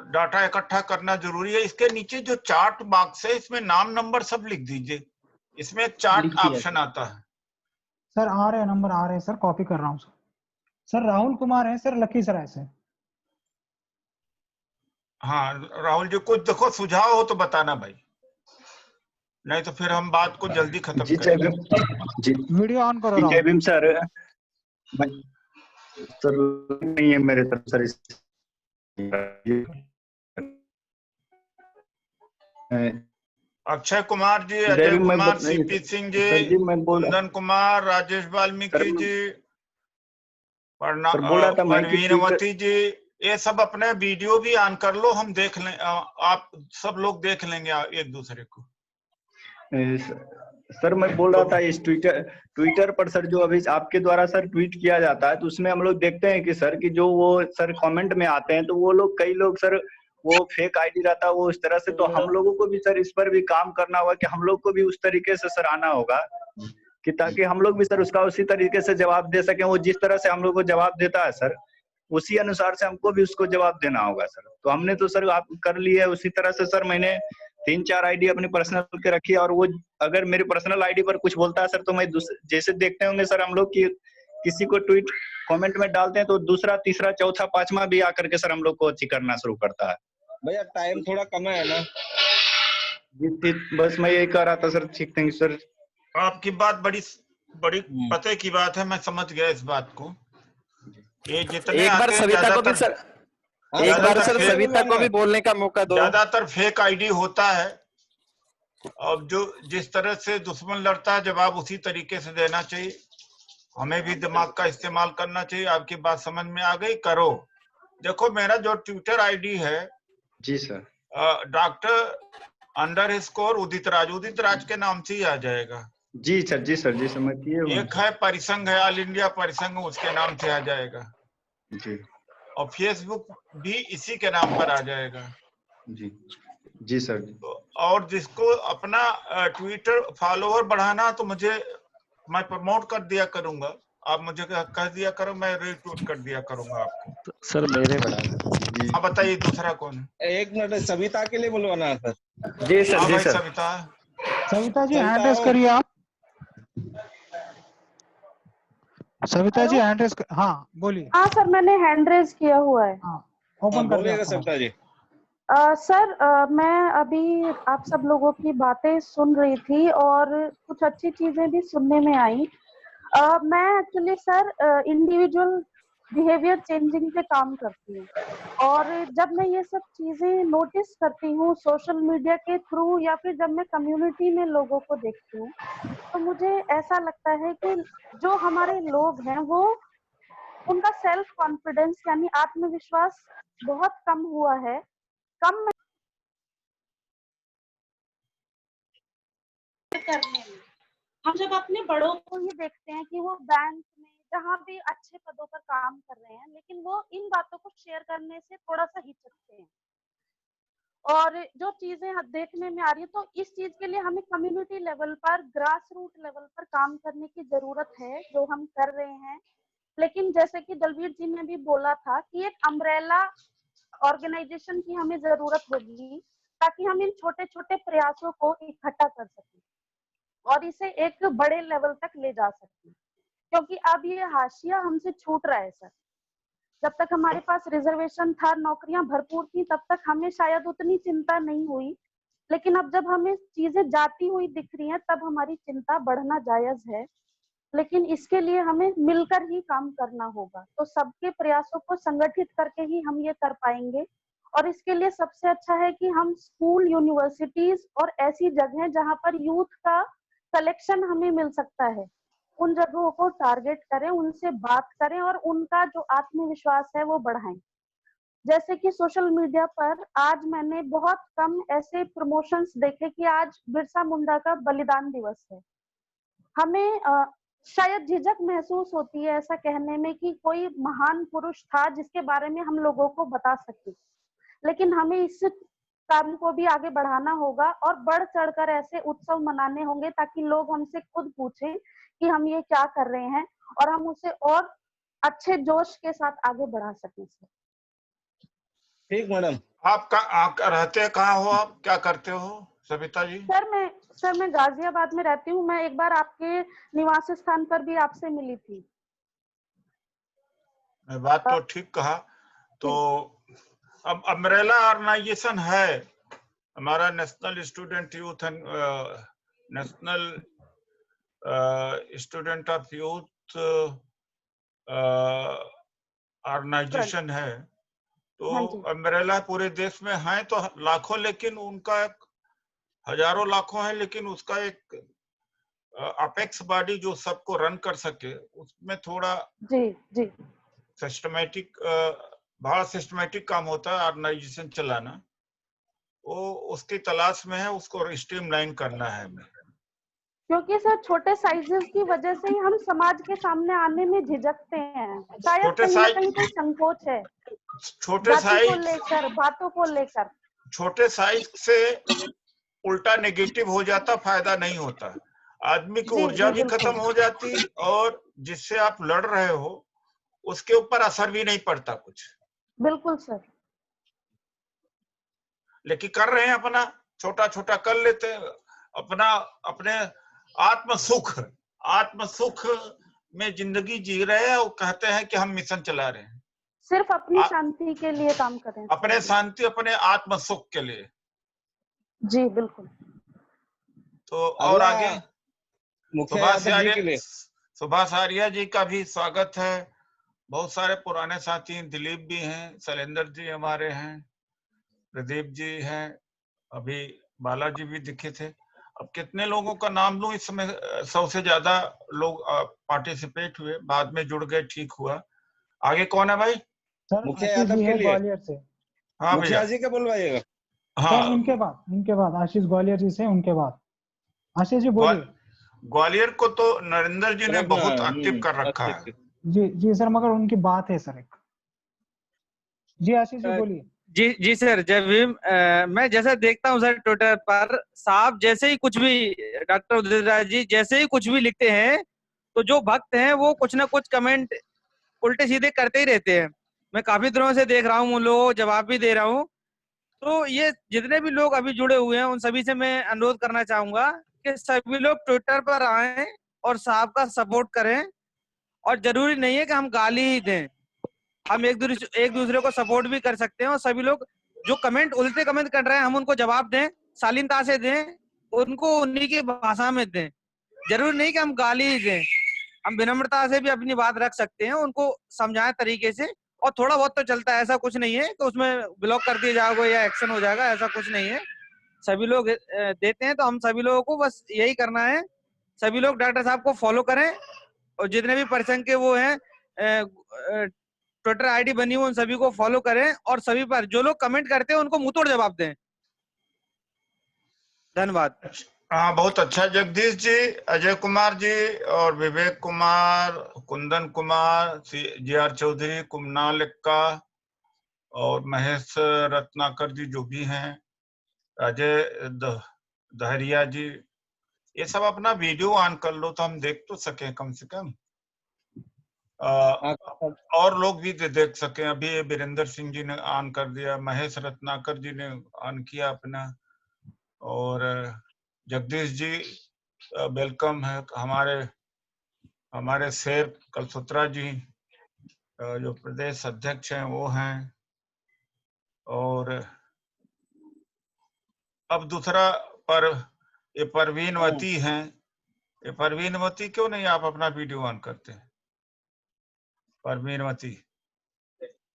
डाटा इकट्ठा करना जरूरी है। इसके नीचे जो चार्ट बॉक्स है इसमें नाम नंबर सब लिख दीजिए, इसमें एक चार्ट लिख दिया ऑप्शन सर। आता है। सर आ रहे हैं, नंबर आ रहे हैं सर, कॉपी कर रहा हूँ सर। सर राहुल कुमार है सर, लखीसराय से। हाँ राहुल जी, कुछ देखो सुझाव हो तो बताना भाई, नहीं तो फिर हम बात को जल्दी खत्म जी करेंगे। जय भीम। जी वीडियो ऑन करो जय राहुल। भीम सर। सर नहीं है मेरे तरफ सर अक्षय कुमार जी, जय अजय भीम। मैं कुमार, सीपी सिंह जी, सर जी मैं बोल रहा कुंदन कुमार, राजेश वाल्मीकि जी, सर बोल रहा था मैं कि परवीनवती जी, ये सब अपने वीडियो भी ऑन कर लो, हम देख लें, आप सब लोग देख लेंगे एक दूसरे को। सर मैं बोल रहा था इस ट्विटर पर सर जो अभी आपके द्वारा सर ट्वीट किया जाता है तो उसमें हम लोग देखते हैं कि सर कि जो वो सर कमेंट में आते हैं तो वो लोग कई लोग सर वो फेक आईडी रहता है वो इस तरह से, तो हम लोगों को भी सर इस पर भी काम करना होगा कि हम लोग को भी उस तरीके से सर आना होगा कि ताकि हम लोग भी सर उसका उसी तरीके से जवाब दे सकें। वो जिस तरह से हम लोग को जवाब देता है सर उसी अनुसार से हमको भी उसको जवाब देना होगा सर। तो हमने तो सर आप कर लिए उसी तरह से सर मैंने 3-4 आईडी अपनी पर्सनल के रखी है, और वो अगर मेरे पर्सनल आईडी पर कुछ बोलता है सर तो मैं जैसे देखते होंगे सर हम लोग की किसी को ट्वीट कमेंट में डालते हैं तो दूसरा तीसरा चौथा पांचवा भी आकर के सर हम लोग को अच्छी करना शुरू करता है। भैया टाइम थोड़ा कम है ना। जी बस मैं यही कह रहा था सर। ठीक, थैंक यू सर। आपकी बात बड़ी बड़ी पते की बात है, मैं समझ गया इस बात को। ये जितने एक बार आते हैं सविता को भी सर, एक बार सर सविता को भी बोलने का मौका दो। ज्यादातर फेक आईडी होता है, अब जो जिस तरह से दुश्मन लड़ता है जवाब उसी तरीके से देना चाहिए। हमें भी दिमाग का इस्तेमाल करना चाहिए। आपकी बात समझ में आ गई, करो। देखो मेरा जो ट्विटर आईडी है जी सर, डॉक्टर उदित राज के नाम से ही आ जाएगा। जी सर जी सर जी सर मैं किए हुए एक है परिसंघ है, ऑल इंडिया परिसंघ, उसके नाम से आ जाएगा जी। और फेसबुक भी इसी के नाम पर आ जाएगा जी जी सर। और जिसको अपना ट्विटर फॉलोवर बढ़ाना तो मैं प्रमोट कर दिया करूंगा, आप मुझे कह दिया करो, मैं रीट्वीट कर दिया करूंगा आपको। तो सर मेरे बढ़ा। आप बताइए दूसरा कौन है? एक मिनट, सविता के लिए बुलवाना है सर। जी सर जी sir. Savita ji hand raise करिए आप। सविता जी हैंड रेस हाँ बोलिए। हाँ सर मैंने हैंड रेस किया हुआ है। हाँ ओपन कर दिया सविता जी। सर मैं अभी आप सब लोगों की बातें सुन रही थी और कुछ अच्छी चीजें भी सुनने में आई। मैं actually sir individual behaviour changing पे काम करती हूँ और जब मैं ये सब चीजें नोटिस करती हूँ सोशल मीडिया के थ्रू या फिर जब मैं कम्युनिटी में लोगों को देखती हूँ तो मुझे ऐसा लगता है कि जो हमारे लोग हैं वो उनका सेल्फ कॉन्फिडेंस यानी आत्मविश्वास बहुत कम हुआ है। करने में हम जब अपने बड़ों को ही देखते हैं कि वो बैंक में जहाँ भी अच्छे पदों पर काम कर रहे हैं लेकिन वो इन बातों को शेयर करने से थोड़ा सा हिचकते हैं और जो चीजें देखने में आ रही है तो इस चीज के लिए हमें कम्युनिटी लेवल पर ग्रास रूट लेवल पर काम करने की जरूरत है जो हम कर रहे हैं। लेकिन जैसे कि दलवीर जी ने भी बोला था कि एक अम्ब्रेला ऑर्गेनाइजेशन की हमें जरूरत होगी ताकि हम इन छोटे छोटे प्रयासों को इकट्ठा कर सकें और इसे एक बड़े लेवल तक ले जा सकते हैं क्योंकि अब ये हाशिया हमसे छूट रहा है सर। जब तक हमारे पास रिजर्वेशन था, नौकरियां भरपूर थी, तब तक हमें शायद उतनी चिंता नहीं हुई लेकिन अब जब हमें चीजें जाती हुई दिख रही हैं तब हमारी चिंता बढ़ना जायज है। लेकिन इसके लिए हमें मिलकर ही काम करना होगा तो सबके प्रयासों को संगठित करके ही हम ये कर पाएंगे और इसके लिए सबसे अच्छा है कि हम स्कूल, यूनिवर्सिटीज और ऐसी जगह जहां पर यूथ का कलेक्शन हमें मिल सकता है उन जगहों को टारगेट करें, उनसे बात करें और उनका जो आत्मविश्वास है वो बढ़ाएं। जैसे कि सोशल मीडिया पर आज मैंने बहुत कम ऐसे प्रमोशंस देखे कि आज बिरसा मुंडा का बलिदान दिवस है। हमें शायद झिझक महसूस होती है ऐसा कहने में कि कोई महान पुरुष था जिसके बारे में हम लोगों को बता सके, लेकिन हमें इस काम को भी आगे बढ़ाना होगा और बढ़ चढ़कर ऐसे उत्सव मनाने होंगे ताकि लोग हमसे खुद पूछें कि हम ये क्या कर रहे हैं और हम उसे और अच्छे जोश के साथ आगे बढ़ा सकें सर। ठीक मैडम। आप रहते कहाँ हो, आप क्या करते हो सविता जी? सर मैं गाजियाबाद में रहती हूँ। मैं एक बार आपके निवास स्थान पर भी आपसे मिली थी। बात तो ठीक कहा। तो अब अम्ब्रेला ऑर्गेनाइजेशन है हमारा, national student youth and national student of youth organisation है। तो अम्ब्रेला पूरे देश में है तो लाखों, लेकिन उनका हजारों लाखों है, लेकिन उसका एक अपेक्स बॉडी जो सबको रन कर सके, उसमें थोड़ा जी सिस्टमेटिक, बड़ा सिस्टमेटिक काम होता है ऑर्गेनाइजेशन चलाना। वो उसकी तलाश में है, उसको स्ट्रीमलाइन करना है हमें। क्योंकि सर छोटे साइजेस की वजह से ही हम समाज के सामने आने में झिझकते हैं, शायद कहीं ना कहीं कोई संकोच है, छोटे साइज को लेकर, बातों को लेकर। छोटे साइज से उल्टा नेगेटिव हो जाता, फायदा नहीं होता, आदमी की ऊर्जा भी खत्म हो जाती, और जिससे आप लड़ रहे हो उसके ऊपर असर भी नहीं पड़ता कुछ। बिल्कुल सर। लेकिन कर रहे हैं, अपना छोटा छोटा कर लेते हैं, अपने आत्म सुख में जिंदगी जी रहे हैं, और कहते हैं कि हम मिशन चला रहे हैं। सिर्फ अपनी शांति के लिए काम करें, अपने शांति, अपने आत्म सुख के लिए। जी बिल्कुल। तो और आगे मुखिया सुभाष आर्या जी का भी स्वागत है। बहुत सारे पुराने साथी, दिलीप भी हैं, शैलेंद्र जी हमारे हैं, प्रदीप जी हैं, अभी बालाजी भी दिखे थे। अब कितने लोगों का नाम लूं, इस समय 100 से ज्यादा लोग पार्टिसिपेट हुए, बाद में जुड़ गए, ठीक हुआ। आगे कौन है भाई? मुखिया यादव के लिए ग्वालियर से। हाँ मुखिया जी का बोलवाइएगा। हाँ इनके बाद आशीष ग्वालियर जी से, उनके बाद आशीष जी बोलिए। ग्वालियर को तो नरेंद्र जी ने बहुत एक्टिव कर रखा है। जी सर, मगर उनकी बात है सर एक। जी आशीष जी बोलिए। जी सर, जय भीम। मैं जैसा देखता हूँ सर ट्विटर पर, साहब जैसे ही कुछ भी, डॉक्टर उदित राज जी जैसे ही कुछ भी लिखते हैं, तो जो भक्त हैं वो कुछ ना कुछ कमेंट उल्टे सीधे करते ही रहते हैं। मैं काफी दिनों से देख रहा हूँ, उन लोगों को जवाब भी दे रहा हूँ। तो ये जितने भी लोग अभी जुड़े हुए हैं, उन सभी से मैं अनुरोध करना चाहूंगा कि सभी लोग ट्विटर पर आएं और साहब का सपोर्ट करें। और जरूरी नहीं है कि हम गाली ही दें, हम एक दूसरे को सपोर्ट भी कर सकते हैं। और सभी लोग जो कमेंट उल्टे कमेंट कर रहे हैं, हम उनको जवाब दें, शालीनता से दें, उनको उन्हीं की भाषा में दें। जरूरी नहीं कि हम गाली ही दें, हम विनम्रता से भी अपनी बात रख सकते हैं, उनको समझाएं तरीके से। और थोड़ा बहुत तो चलता है, ऐसा कुछ नहीं है कि उसमें ब्लॉक कर दिया जाएगा या एक्शन हो जाएगा, ऐसा कुछ नहीं है। सभी लोग देते हैं, तो हम सभी लोगों को बस यही करना है, सभी लोग डॉक्टर साहब को फॉलो करें, और जितने भी पर्सन के वो हैं ट्विटर आईडी बनी हुई, उन सभी को फॉलो करें, और सभी पर जो लोग कमेंट करते हैं उनको मुंहतोड़ जवाब दें। धन्यवाद। हाँ, बहुत अच्छा। जगदीश जी, अजय कुमार जी और विवेक कुमार, कुंदन कुमार, जी.आर. चौधरी, कुमनाल एक्का और महेश रत्नाकर जी जो भी हैं, अजय दहरिया जी, ये सब अपना वीडियो ऑन कर लो तो हम देख तो सकें कम से कम, और लोग भी देख सकें। अभी वीरेंद्र सिंह जी ने ऑन कर दिया, महेश रत्नाकर जी ने ऑन किया अपना, और जगदीश जी वेलकम है। हमारे शेर कलसुत्रा जी जो प्रदेश अध्यक्ष हैं वो हैं। और अब दूसरा ये परवीनवती हैं। ये परवीनवती, क्यों नहीं आप अपना वीडियो ऑन करते हैं? परवीनवती,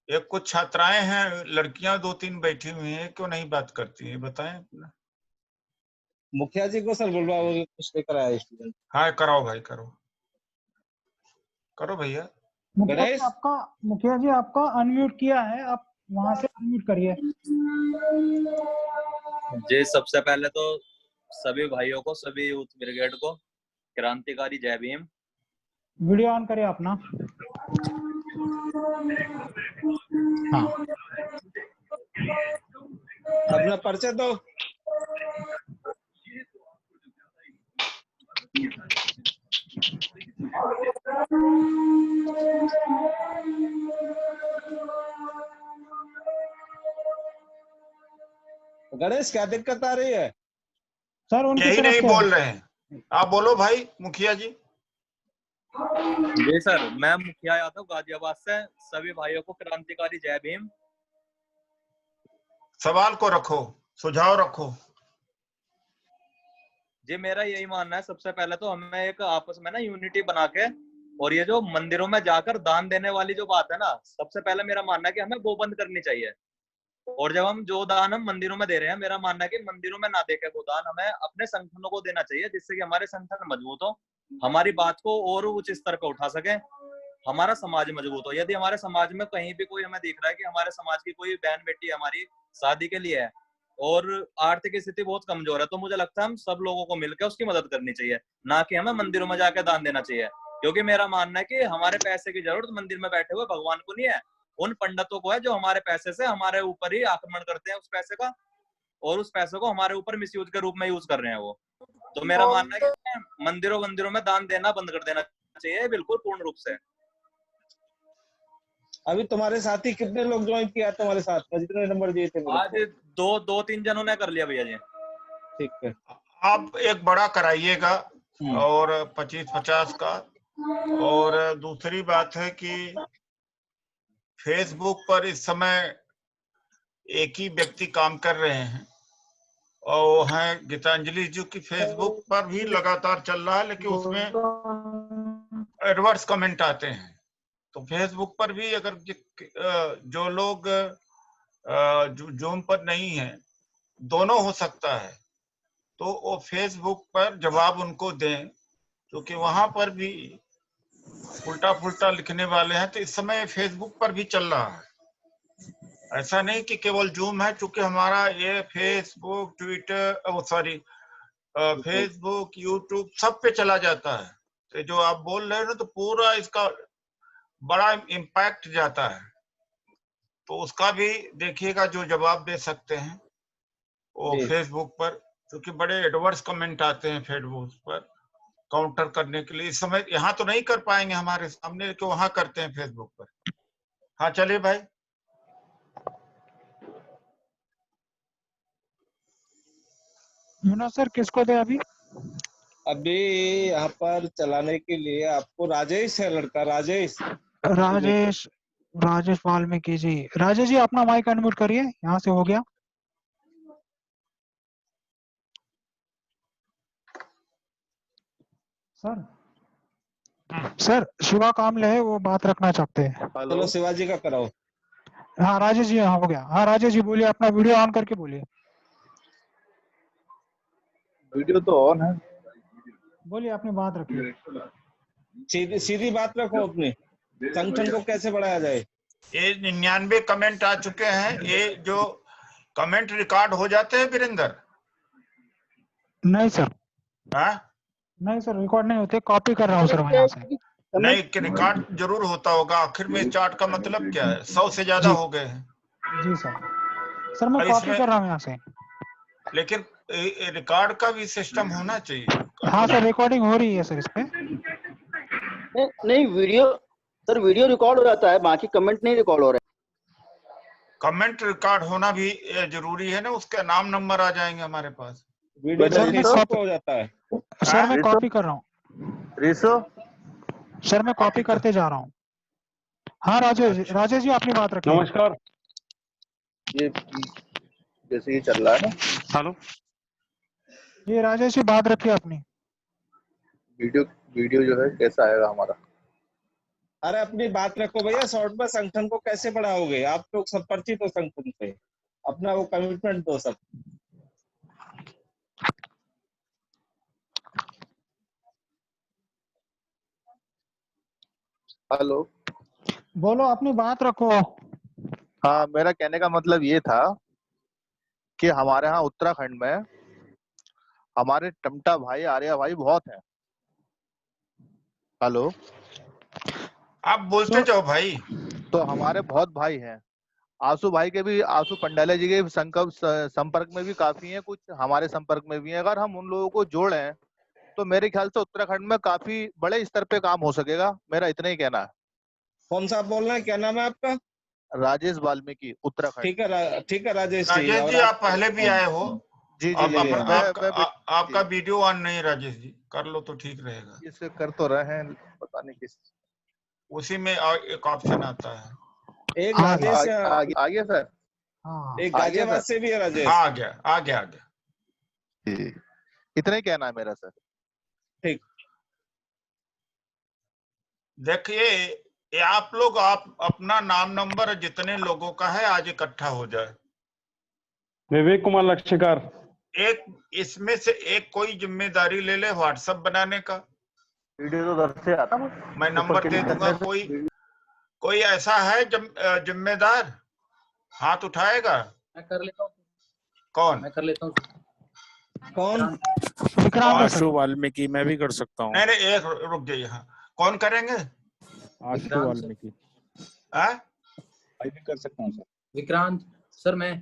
ये कुछ छात्राएं हैं, लड़कियां 2-3 बैठी हुई हैं, क्यों नहीं बात करती हैं, बताएं अपना। मुखिया जी को सर बुलवाओगे, कुछ लेकर आया स्टूडेंट। हाँ कराओ भाई, करो भैया। मुखिया जी आपका अनम्यूट किया है, आप वहां से अनम्यूट करिए। जी, सबसे पहले तो सभी भाइयों को, सभी यूथ ब्रिगेड को क्रांतिकारी जय भीम। वीडियो ऑन करिए अपना। हाँ, अपना परिचय दो। गणेश क्या दिक्कत आ रही है? सर उनकी यही तरफ नहीं से बोल रहे हैं। आप बोलो भाई मुखिया जी। जी सर, मैं मुखिया यादव गाजियाबाद से। सभी भाइयों को क्रांतिकारी जय भीम। सवाल को रखो, सुझाव रखो। जी मेरा यही मानना है, सबसे पहले तो हमें एक आपस में ना यूनिटी बना के, और ये जो मंदिरों में जाकर दान देने वाली जो बात है ना, सबसे पहले मेरा मानना है कि हमें वो बंद करनी चाहिए। और जब हम जो दान हम मंदिरों में दे रहे हैं, मेरा मानना है कि मंदिरों में ना देके वो दान हमें अपने संगठनों को देना चाहिए, जिससे कि हमारे संगठन मजबूत हो, हमारी बात को और उच्च स्तर पे उठा सके, हमारा समाज मजबूत हो। यदि हमारे समाज में कहीं भी कोई हमें दिख रहा है कि हमारे समाज की कोई बहन बेटी हमारी शादी के लिए है और आर्थिक स्थिति बहुत कमजोर है, तो मुझे लगता है हम सब लोगों को मिलकर उसकी मदद करनी चाहिए, ना कि हमें मंदिरों में जाकर दान देना चाहिए। क्योंकि मेरा मानना है कि हमारे पैसे की जरूरत मंदिर में बैठे हुए भगवान को नहीं है, उन पंडितों को है जो हमारे पैसे से हमारे ऊपर ही आक्रमण करते हैं उस पैसे का, और उस पैसे को हमारे ऊपर मिसयूज के रूप में यूज कर रहे हैं वो। तो मेरा मानना है कि मंदिरों में दान देना बंद कर देना चाहिए, बिल्कुल पूर्ण रूप से। अभी तुम्हारे साथी कितने लोग ज्वाइन किया तुम्हारे साथ में, जितने नंबर दिए थे मेरे आज को? दो तीन जनों ने कर लिया भैया जी। ठीक है, आप एक बड़ा कराइएगा और 25-50 का। और दूसरी बात है कि फेसबुक पर इस समय एक ही व्यक्ति काम कर रहे हैं और वो है गीतांजलि जी की। फेसबुक पर भी लगातार चल रहा है, लेकिन उसमें एडवर्स कमेंट आते हैं। तो फेसबुक पर भी अगर जो लोग जूम पर नहीं है, दोनों हो सकता है, तो वो फेसबुक पर जवाब उनको दें, क्योंकि वहां पर भी उल्टा पुल्टा लिखने वाले हैं। तो इस समय फेसबुक पर भी चल रहा है, ऐसा नहीं कि केवल जूम है। चूंकि हमारा ये फेसबुक, ट्विटर, फेसबुक, यूट्यूब सब पे चला जाता है। तो जो आप बोल रहे हो ना, तो पूरा इसका बड़ा इम्पैक्ट जाता है। तो उसका भी देखिएगा, जो जवाब दे सकते हैं वो फेसबुक पर, क्योंकि बड़े एडवर्स कमेंट आते हैं फेसबुक पर काउंटर करने के लिए। इस समय यहाँ तो नहीं कर पाएंगे हमारे सामने, लेकिन वहां करते हैं फेसबुक पर। हाँ चलिए भाई। यूना सर किसको दे अभी? अभी यहाँ पर चलाने के लिए आपको राजेश है, लड़का राजेश। राजेश, राजेश वाल्मीकि जी। राजेश जी अपना माइक अनम्यूट करिए, यहाँ से हो गया। सर शिवा कामले है, वो बात रखना चाहते हैं। चलो शिवाजी का कराओ। हाँ राजेश जी, हाँ हो गया। हाँ राजेश जी बोलिए, अपना वीडियो ऑन करके बोलिए। वीडियो तो ऑन है। बोलिए, अपनी बात रखिए। सीधी सीधी बात रखो अपनी, संगठन को कैसे बढ़ाया जाए। ये 99 कमेंट आ चुके हैं। ये जो कमेंट रिकॉर्ड हो जाते हैं वीरेंद्र? नहीं सर। हाँ? नहीं सर, रिकॉर्ड नहीं होते। कॉपी कर रहा हूँ सर मैं यहाँ से। नहीं, कि रिकॉर्ड जरूर होता होगा। आखिर में चार्ट का मतलब क्या है? 100 से ज्यादा हो गए हैं। जी सर। सर मैं कॉपी कर रहा हूँ यहाँ से। लेकिन रिकॉर्ड का भी सिस्टम होना चाहिए। हाँ सर, रिकॉर्डिंग हो रही है सर इस पे। नहीं वीडियो सर, वीडियो रिकॉर्ड हो जाता है, बाकी कमेंट नहीं रिकॉर्ड हो रहे। कमेंट रिकॉर्ड होना भी जरूरी है ना, उसके नाम नंबर आ जाएंगे हमारे पास। वीडियो तो हो जाता है। सर मैं कॉपी कर रहा हूँ। सर मैं कॉपी करते जा रहा हूँ। हाँ राजेश जी अपनी बात रखिए। नमस्कार। ये जैसे ये चल रहा है ना। हेलो जी, राजेश जी बात रखिए अपनी। वीडियो जो है कैसा आएगा हमारा? अरे अपनी बात रखो भैया। शॉर्ट में संगठन को कैसे बढ़ाओगे? आप लोग सब परिचित हो संगठन से, अपना वो कमिटमेंट दो सब। हेलो, बोलो, अपनी बात रखो। हाँ मेरा कहने का मतलब ये था कि हमारे यहाँ उत्तराखंड में हमारे टमटा भाई, आर्या भाई बहुत हैं। हेलो, आप बोलते जाओ भाई। तो हमारे बहुत भाई हैं। आंसू भाई के भी, आंसू पंडाले जी के संपर्क में भी काफी हैं, कुछ हमारे संपर्क में भी हैं। अगर हम उन लोगों को जोड़ें तो मेरे ख्याल से उत्तराखंड में काफी बड़े स्तर पे काम हो सकेगा। मेरा इतना ही कहना है। कौन सा आप बोल रहे हैं? क्या नाम है आपका? राजेश वाल्मीकि उत्तराखंड। ठीक है राजेश जी। राजेश और जी आप पहले भी आए हो। जी अब जी जी आपका वीडियो ऑन नहीं है राजेश जी, कर लो तो ठीक रहेगा। इसे कर तो रहे हैं, पता नहीं किस उसी में एक ऑप्शन आता है। एक राजेश आ गया सर। एक गाजियाबाद से भी है राजेश। आ गया। जी, इतना ही कहना है मेरा सर। ठीक। देखिए ये आप लोग अपना नाम नंबर जितने लोगों का है आज इकट्ठा हो जाए। विवेक कुमार लक्षकार। एक इसमें से एक कोई जिम्मेदारी ले ले व्हाट्सएप बनाने का। वीडियो तो दर से आता मैं नंबर दे दूंगा। कोई ऐसा है जिम्मेदार हाथ उठाएगा? मैं कर लेता हूँ। कौन? मैं कर लेता हूँ। कौन? आशु वाल्मीकि। मैं भी कर सकता हूँ। नहीं एक रुक जाइए। हाँ कौन करेंगे? आशु वाल्मीकि। मैं भी कर सकता हूँ सर। विक्रांत सर। मैं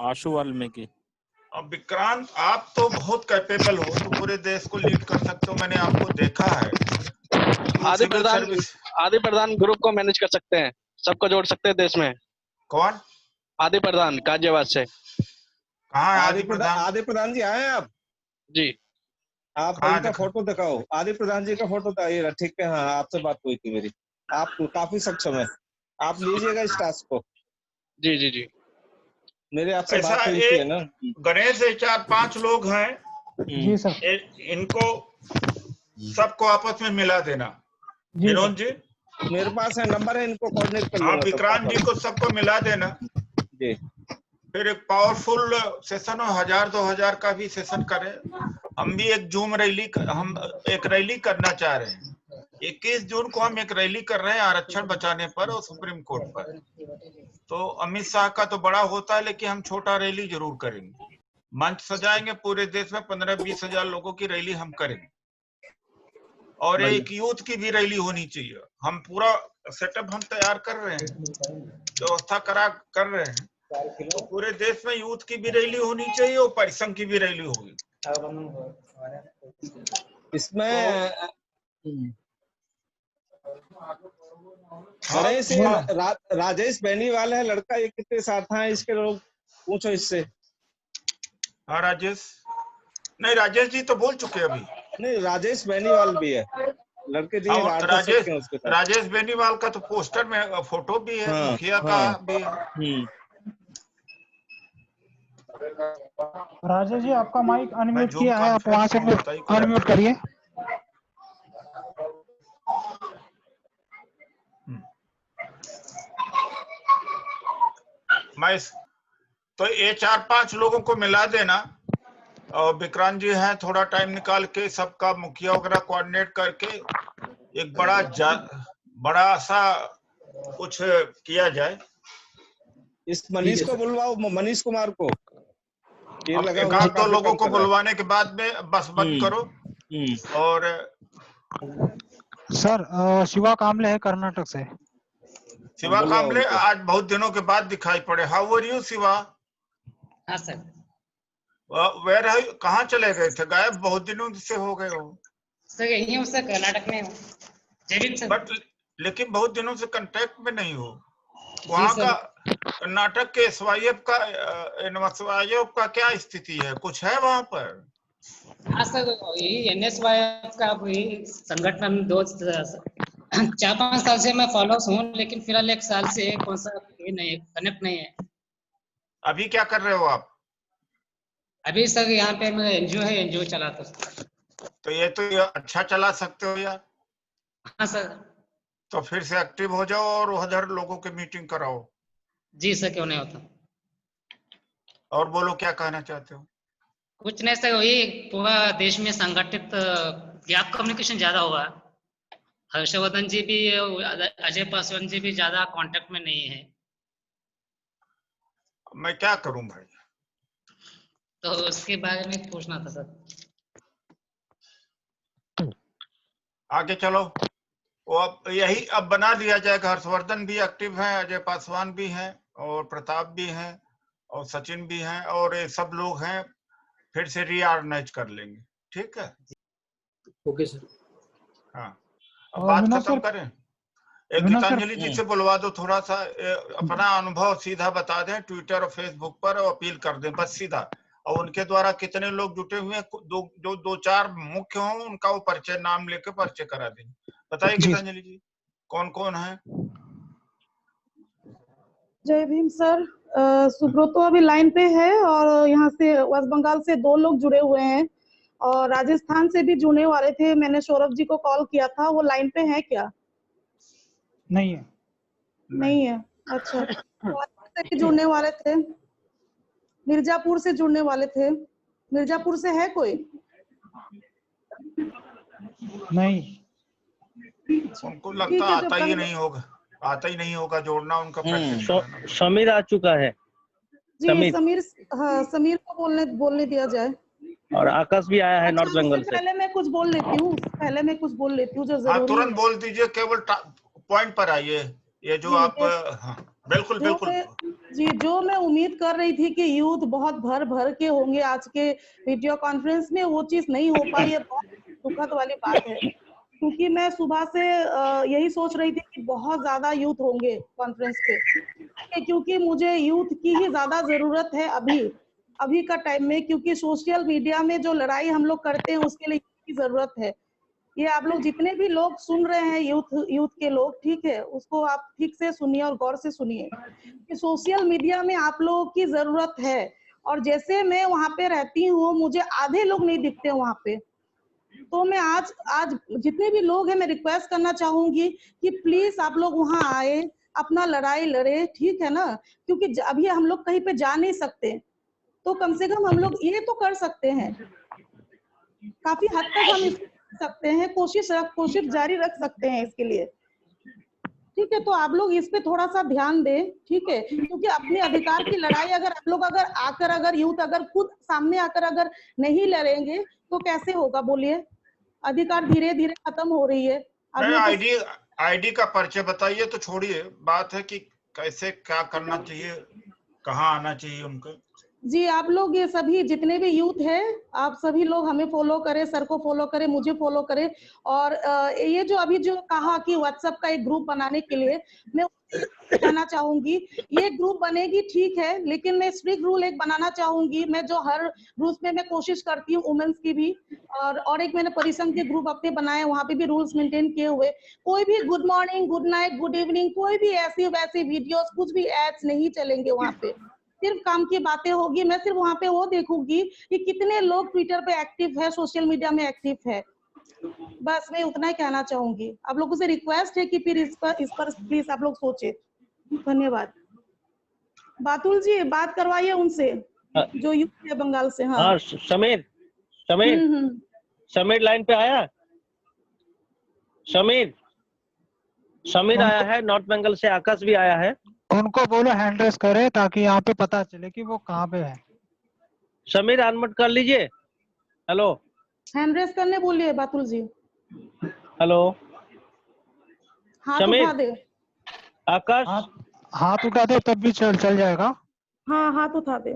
आशु वाल्मीकि। अब विक्रांत आप तो बहुत कैपेबल हो, तो पूरे देश को लीड कर सकते हो, मैंने आपको देखा है। आदि प्रधान ग्रुप को मैनेज कर सकते हैं, सबको जोड़ सकते हैं देश में। कौन? आदि प्रधान गाजियाबाद से। कहाँ है आदि प्रधान जी आए आप? जी। आप इनका फोटो दिखाओ। आदि प्रधान जी का फोटो दिखाइए। ठीक है। हाँ आपसे बात हुई थी मेरी। आप काफी सक्षम है, आप लीजिएगा इस टास्क को। जी जी जी। मेरे आपसे बात हुई थी ना। गणेश 4-5 लोग हैं जी सर। इनको सबको आपस में मिला देना। विनोद जी मेरे पास है नंबर है, इनको कोऑर्डिनेट कर हाँ लूंगा। विक्रांत जी को सबको मिला देना जी। फिर एक पावरफुल सेशन हो, 1000-2000 का भी सेशन करें। हम भी एक हम एक रैली करना चाह रहे हैं। 21 जून को हम एक रैली कर रहे हैं आरक्षण बचाने पर और सुप्रीम कोर्ट पर। तो अमित शाह का तो बड़ा होता है, लेकिन हम छोटा रैली जरूर करेंगे। मंच सजाएंगे, पूरे देश में 15-20 हजार लोगों की रैली हम करेंगे। और एक यूथ की भी रैली होनी चाहिए। हम पूरा सेटअप हम तैयार कर रहे हैं, व्यवस्था कर रहे हैं। तो पूरे देश में यूथ की भी रैली होनी चाहिए और परिसंघ की भी रैली होगी। इसमें राजेश बेनीवाल है लड़का, ये कितने साथ हैं इसके? लोग पूछो इससे। हाँ राजेश नहीं, राजेश जी तो बोल चुके अभी। नहीं राजेश बेनीवाल भी है लड़के जी। राजेश बेनीवाल का तो पोस्टर में फोटो भी है। हाँ, मुखिया का भी है। राजेश जी आपका माइक अनम्यूट किया है, आप वहां से अनम्यूट करिए। मैं तो ये 4-5 लोगों को मिला देना। और विक्रांत जी हैं, थोड़ा टाइम निकाल के सबका मुखिया वगैरह कोऑर्डिनेट करके एक बड़ा सा कुछ किया जाए। इस मनीष को बुलवाओ, मनीष कुमार को। एक आध 2 लोगों को बुलवाने के बाद में बस बंद करो। और सर शिवा कामले है कर्नाटक से। शिवा कामले आज बहुत दिनों के बाद दिखाई पड़े। How are you Shiva? हाँ सर। वेयर है, कहाँ चले गए थे? गायब बहुत दिनों से हो गए हो। सर यही हूँ सर, कर्नाटक में हूँ। जयवीर सर। बट लेकिन बहुत दिनों से कांटेक्ट में नहीं हो। वहाँ का कर्नाटक के SYF का क्या स्थिति है? कुछ है वहाँ पर? हाँ सर, यही NSYF का वही संगठन 4-5 साल से मैं फॉलोअर्स हूँ, लेकिन फिलहाल 1 साल से कौन सा कनेक्ट नहीं है। अभी क्या कर रहे हो आप? अभी सर यहाँ पे मैं एनजीओ चलाता हूँ। तो ये तो अच्छा चला सकते हो यार। हाँ सर। तो फिर से एक्टिव हो जाओ और उधर लोगों की मीटिंग कराओ। जी सर, क्यों नहीं होता। और बोलो क्या कहना चाहते हो? कुछ नहीं सर, वही पूरा देश में संगठित गैप कम्युनिकेशन ज्यादा हुआ। हर्षवर्धन जी भी, अजय पासवान जी भी ज्यादा कांटेक्ट में नहीं है। मैं क्या करूं भाई? तो उसके बारे में पूछना था सर। आगे चलो। वो अब यही अब बना दिया जाएगा। हर्षवर्धन भी एक्टिव है, अजय पासवान भी हैं, और प्रताप भी हैं, और सचिन भी हैं, और ये सब लोग हैं। फिर से रीऑर्गेनाइज कर लेंगे। ठीक है। Okay sir. हाँ अब बात खत्म करें। गीतांजलि जी से बुलवा दो, थोड़ा सा अपना अनुभव सीधा बता दें ट्विटर और फेसबुक पर, और अपील कर दें बस सीधा, और उनके द्वारा कितने लोग जुटे हुए हैं, जो दो चार मुख्य हों उनका वो परिचय नाम लेकर परिचय करा दें। बताइए गीतांजलि जी कौन कौन है। जय भीम सर। सुब्रतो अभी लाइन पे है और यहाँ से वेस्ट बंगाल से 2 लोग जुड़े हुए हैं और राजस्थान से भी जुड़ने वाले थे। मैंने सौरभ जी को कॉल किया था, वो लाइन पे है क्या? नहीं है। नहीं है, अच्छा। से भी जुड़ने वाले थे, मिर्जापुर से जुड़ने वाले थे। मिर्जापुर से है कोई? नहीं। उनको लगता आता ही नहीं होगा जोड़ना उनका प्रैक्टिस। समीर आ चुका है जी, समीर। हाँ, समीर को बोलने दिया जाए। और आकाश भी आया है नॉर्थ बंगाल से। पहले मैं कुछ बोल लेती हूँ जो जरूरी तुरंत बोल दीजिए, केवल पॉइंट पर आइए। ये जो आप बिल्कुल जी, जो मैं उम्मीद कर रही थी कि यूथ बहुत भर के होंगे आज के वीडियो कॉन्फ्रेंस में, वो चीज नहीं हो पाई। ये बहुत दुखद वाली बात है, क्योंकि मैं सुबह से यही सोच रही थी कि बहुत ज्यादा यूथ होंगे कॉन्फ्रेंस पे, क्योंकि मुझे यूथ की ही ज्यादा जरूरत है अभी का टाइम में, क्योंकि सोशल मीडिया में जो लड़ाई हम लोग करते हैं उसके लिए यूथ की जरूरत है। ये आप लोग जितने भी लोग सुन रहे हैं, यूथ के लोग, ठीक है, उसको आप ठीक से सुनिए और गौर से सुनिए कि सोशल मीडिया में आप लोगों की जरूरत है। और जैसे मैं वहां पे रहती हूँ, मुझे आधे लोग नहीं दिखते वहां पे, तो मैं आज जितने भी लोग हैं, मैं रिक्वेस्ट करना चाहूंगी कि प्लीज आप लोग वहां आए, अपना लड़ाई लड़े, ठीक है ना, क्योंकि अभी हम लोग कहीं पे जा नहीं सकते, तो कम से कम हम लोग ये तो कर सकते हैं, काफी हद तक हम इसको कर सकते हैं, कोशिश जारी रख सकते हैं इसके लिए, ठीक है। तो आप लोग इस पे थोड़ा सा ध्यान दें, ठीक है, क्योंकि अपने अधिकार की लड़ाई अगर आप लोग अगर यूथ अगर खुद सामने आकर अगर नहीं लड़ेंगे तो कैसे होगा, बोलिए। अधिकार धीरे धीरे खत्म हो रही है। आईडी का परिचय बताइए, तो छोड़िए, बात है कि कैसे क्या करना चाहिए, कहाँ आना चाहिए उनको। जी, आप लोग ये सभी जितने भी यूथ है, आप सभी लोग हमें फॉलो करें, सर को फॉलो करें, मुझे फॉलो करें। और ये जो अभी जो कहा कि व्हाट्सएप का एक ग्रुप बनाने के लिए, मैं कहना चाहूंगी ये ग्रुप बनेगी, ठीक है, लेकिन मैं स्ट्रिक्ट रूल एक बनाना चाहूंगी। मैं जो हर ग्रुप में मैं कोशिश करती हूँ, वुमेन्स की भी, और एक मैंने परिसंघ के ग्रुप अपने बनाए, वहां पे भी रूल्स मेंटेन किए हुए। कोई भी good morning, good night, good evening, कोई भी ऐसी वैसी वीडियोस, कुछ भी एड्स नहीं चलेंगे वहां पे, सिर्फ काम की बातें होगी। मैं सिर्फ वहां पे वो देखूंगी कि कितने लोग ट्विटर पे एक्टिव है, सोशल मीडिया में एक्टिव है, बस मैं उतना ही कहना चाहूंगी। आप लोगों से रिक्वेस्ट है कि फिर इस पर प्लीज आप लोग सोचे। धन्यवाद। बातुल जी, बात करवाइए उनसे जो यूथ है बंगाल से। हाँ, समीर समीर लाइन पे आया। समीर आया है नॉर्थ बंगाल से, आकाश भी आया है। उनको बोलो हैंड रेस करे ताकि यहाँ पे पता चले कि वो कहाँ पे है। समीर अनम्यूट कर लीजिए। हेलो, हैंड रेस करने बोलिए बातुल जी। हेलो, हाथ उठा दे। आकाश हाथ उठा दे तब भी चल जाएगा। हाँ, हाथ उठा दे।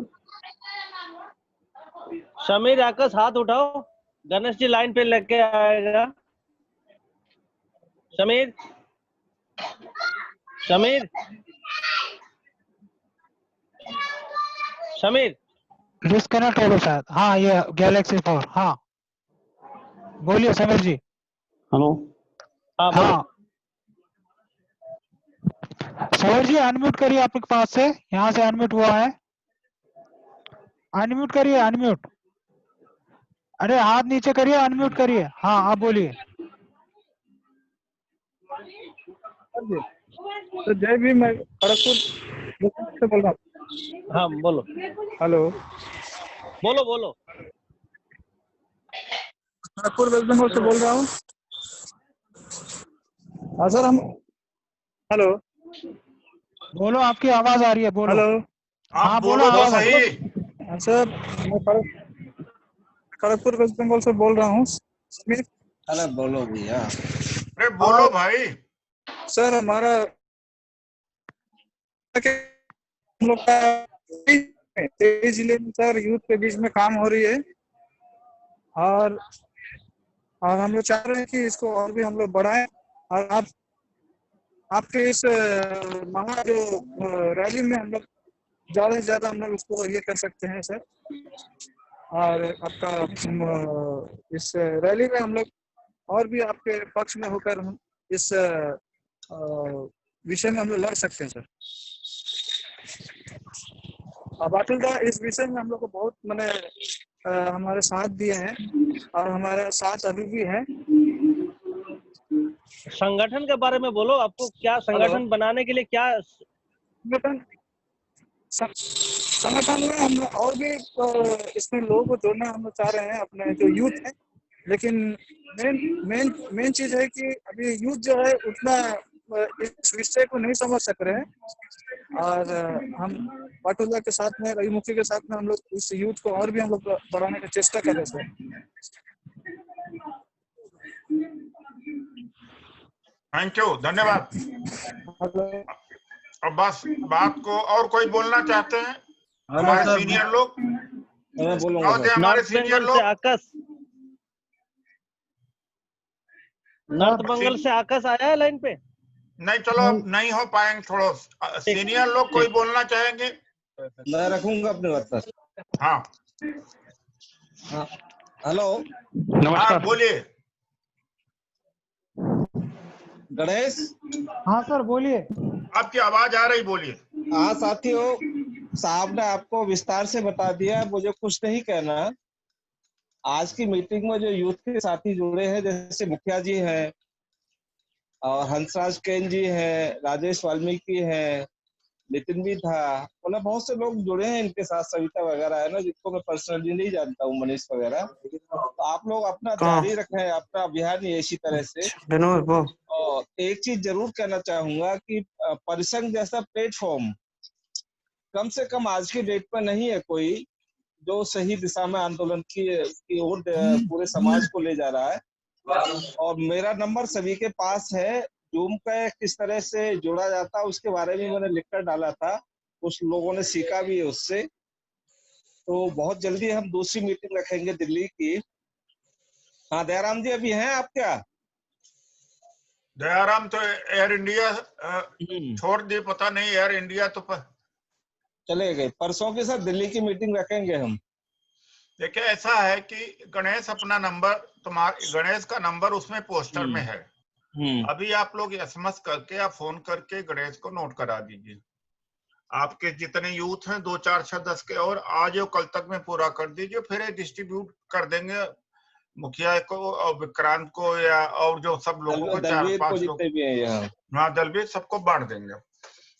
समीर, आकाश हाथ उठाओ, गणेश जी लाइन पे लेके आएगा। समीर डिस्कनेक्ट हो गया शायद। हाँ, ये गैलेक्सी 4। हाँ बोलिए समीर जी। हेलो। हाँ समीर जी, अनम्यूट करिए आपके पास से, यहाँ से अनम्यूट हुआ है। अनम्यूट करिए, अनम्यूट। अरे हाथ नीचे करिए, अनम्यूट करिए। हाँ, आप बोलिए। तो जय भीम, मैं खड़गपुर से बोल रहा हूँ। हाँ बोलो। हेलो, बोलो। खड़गपुर वेस्ट बंगाल से बोल रहा हूँ। हाँ सर, हम हेलो बोलो, आपकी आवाज आ रही है, बोलो। हेलो। हाँ बोलो, आवाज सही। हाँ सर, मैं खड़गपुर वेस्ट बंगाल से बोल रहा हूँ। अरे बोलो भैया। अरे बोलो भाई। सर, हमारा हम लोग का 23 जिले में सर यूथ के बीच में काम हो रही है, और हम लोग चाह रहे हैं कि इसको और भी हम लोग बढ़ाएं। और आपके इस महा जो रैली में हम लोग ज्यादा से ज्यादा हम लोग उसको ये कर सकते हैं सर। और आपका इस रैली में हम लोग और भी आपके पक्ष में होकर हम इस विषय में हम लोग लड़ सकते हैं सर। अब अतुल इस विषय में हम लोग को बहुत मैंने हमारे साथ दिए हैं और हमारे साथ अभी भी है। संगठन के बारे में बोलो, आपको क्या संगठन बनाने के लिए क्या संगठन में हम और भी इसमें लोगों को जोड़ना हम लोग चाह रहे हैं, अपने जो यूथ है। लेकिन मेन चीज है कि अभी यूथ जो है उतना इस विषय को नहीं समझ सक रहे हैं। और हम पाटुल्ला के साथ में, रवि मुखी के साथ में हम लोग इस यूथ को और भी हम लोग बढ़ाने की चेष्टा कर रहे हैं। थैंक यू, धन्यवाद। अब बस बात को और कोई बोलना चाहते हैं? हमारे सीनियर लोग, हमारे सीनियर लोग। आकाश, नॉर्थ बंगाल से आकाश आया है लाइन पे? नहीं, चलो अब नहीं हो पाएंगे। थोड़ा सीनियर लोग कोई बोलना चाहेंगे? मैं रखूंगा अपने बात पर। हाँ हेलो, हाँ बोलिए। गणेश। हाँ सर बोलिए। आपकी आवाज आ रही, बोलिए। हाँ साथियों, साहब ने आपको विस्तार से बता दिया, मुझे कुछ नहीं कहना। आज की मीटिंग में जो यूथ के साथी जुड़े हैं, जैसे मुखिया जी हैं और हंसराज केन जी हैं, राजेश वाल्मीकि हैं, नितिन भी था, मतलब बहुत से लोग जुड़े हैं इनके साथ, सविता वगैरह है ना, जिनको मैं पर्सनली नहीं जानता हूँ, मनीष वगैरह। तो आप लोग अपना जारी रखें अपना अभियान इसी तरह से। और एक चीज जरूर कहना चाहूंगा कि परिसंघ जैसा प्लेटफॉर्म कम से कम आज की डेट में नहीं है कोई जो सही दिशा में आंदोलन की ओर पूरे समाज को ले जा रहा है। और मेरा नंबर सभी के पास है। जूम का किस तरह से जोड़ा जाता है उसके बारे में मैंने लिखकर डाला था, कुछ लोगों ने सीखा भी है उससे। तो बहुत जल्दी हम दूसरी मीटिंग रखेंगे दिल्ली की। हाँ दयाराम जी अभी हैं आप क्या? दयाराम तो एयर इंडिया छोड़ दिए, पता नहीं एयर इंडिया तो चले गए। परसों के साथ दिल्ली की मीटिंग रखेंगे हम। देखिए ऐसा है कि गणेश अपना नंबर, तुम्हारे गणेश का नंबर उसमें पोस्टर में है। अभी आप लोग एसएमएस करके या फोन करके गणेश को नोट करा दीजिए। आपके जितने यूथ हैं 2 4 6 10 के, और आज और कल तक में पूरा कर दीजिए। फिर ये डिस्ट्रीब्यूट कर देंगे मुखिया को और विक्रांत को या और जो सब लोगों को, 4 5 लोग, हाँ दलवीर, सबको बांट देंगे।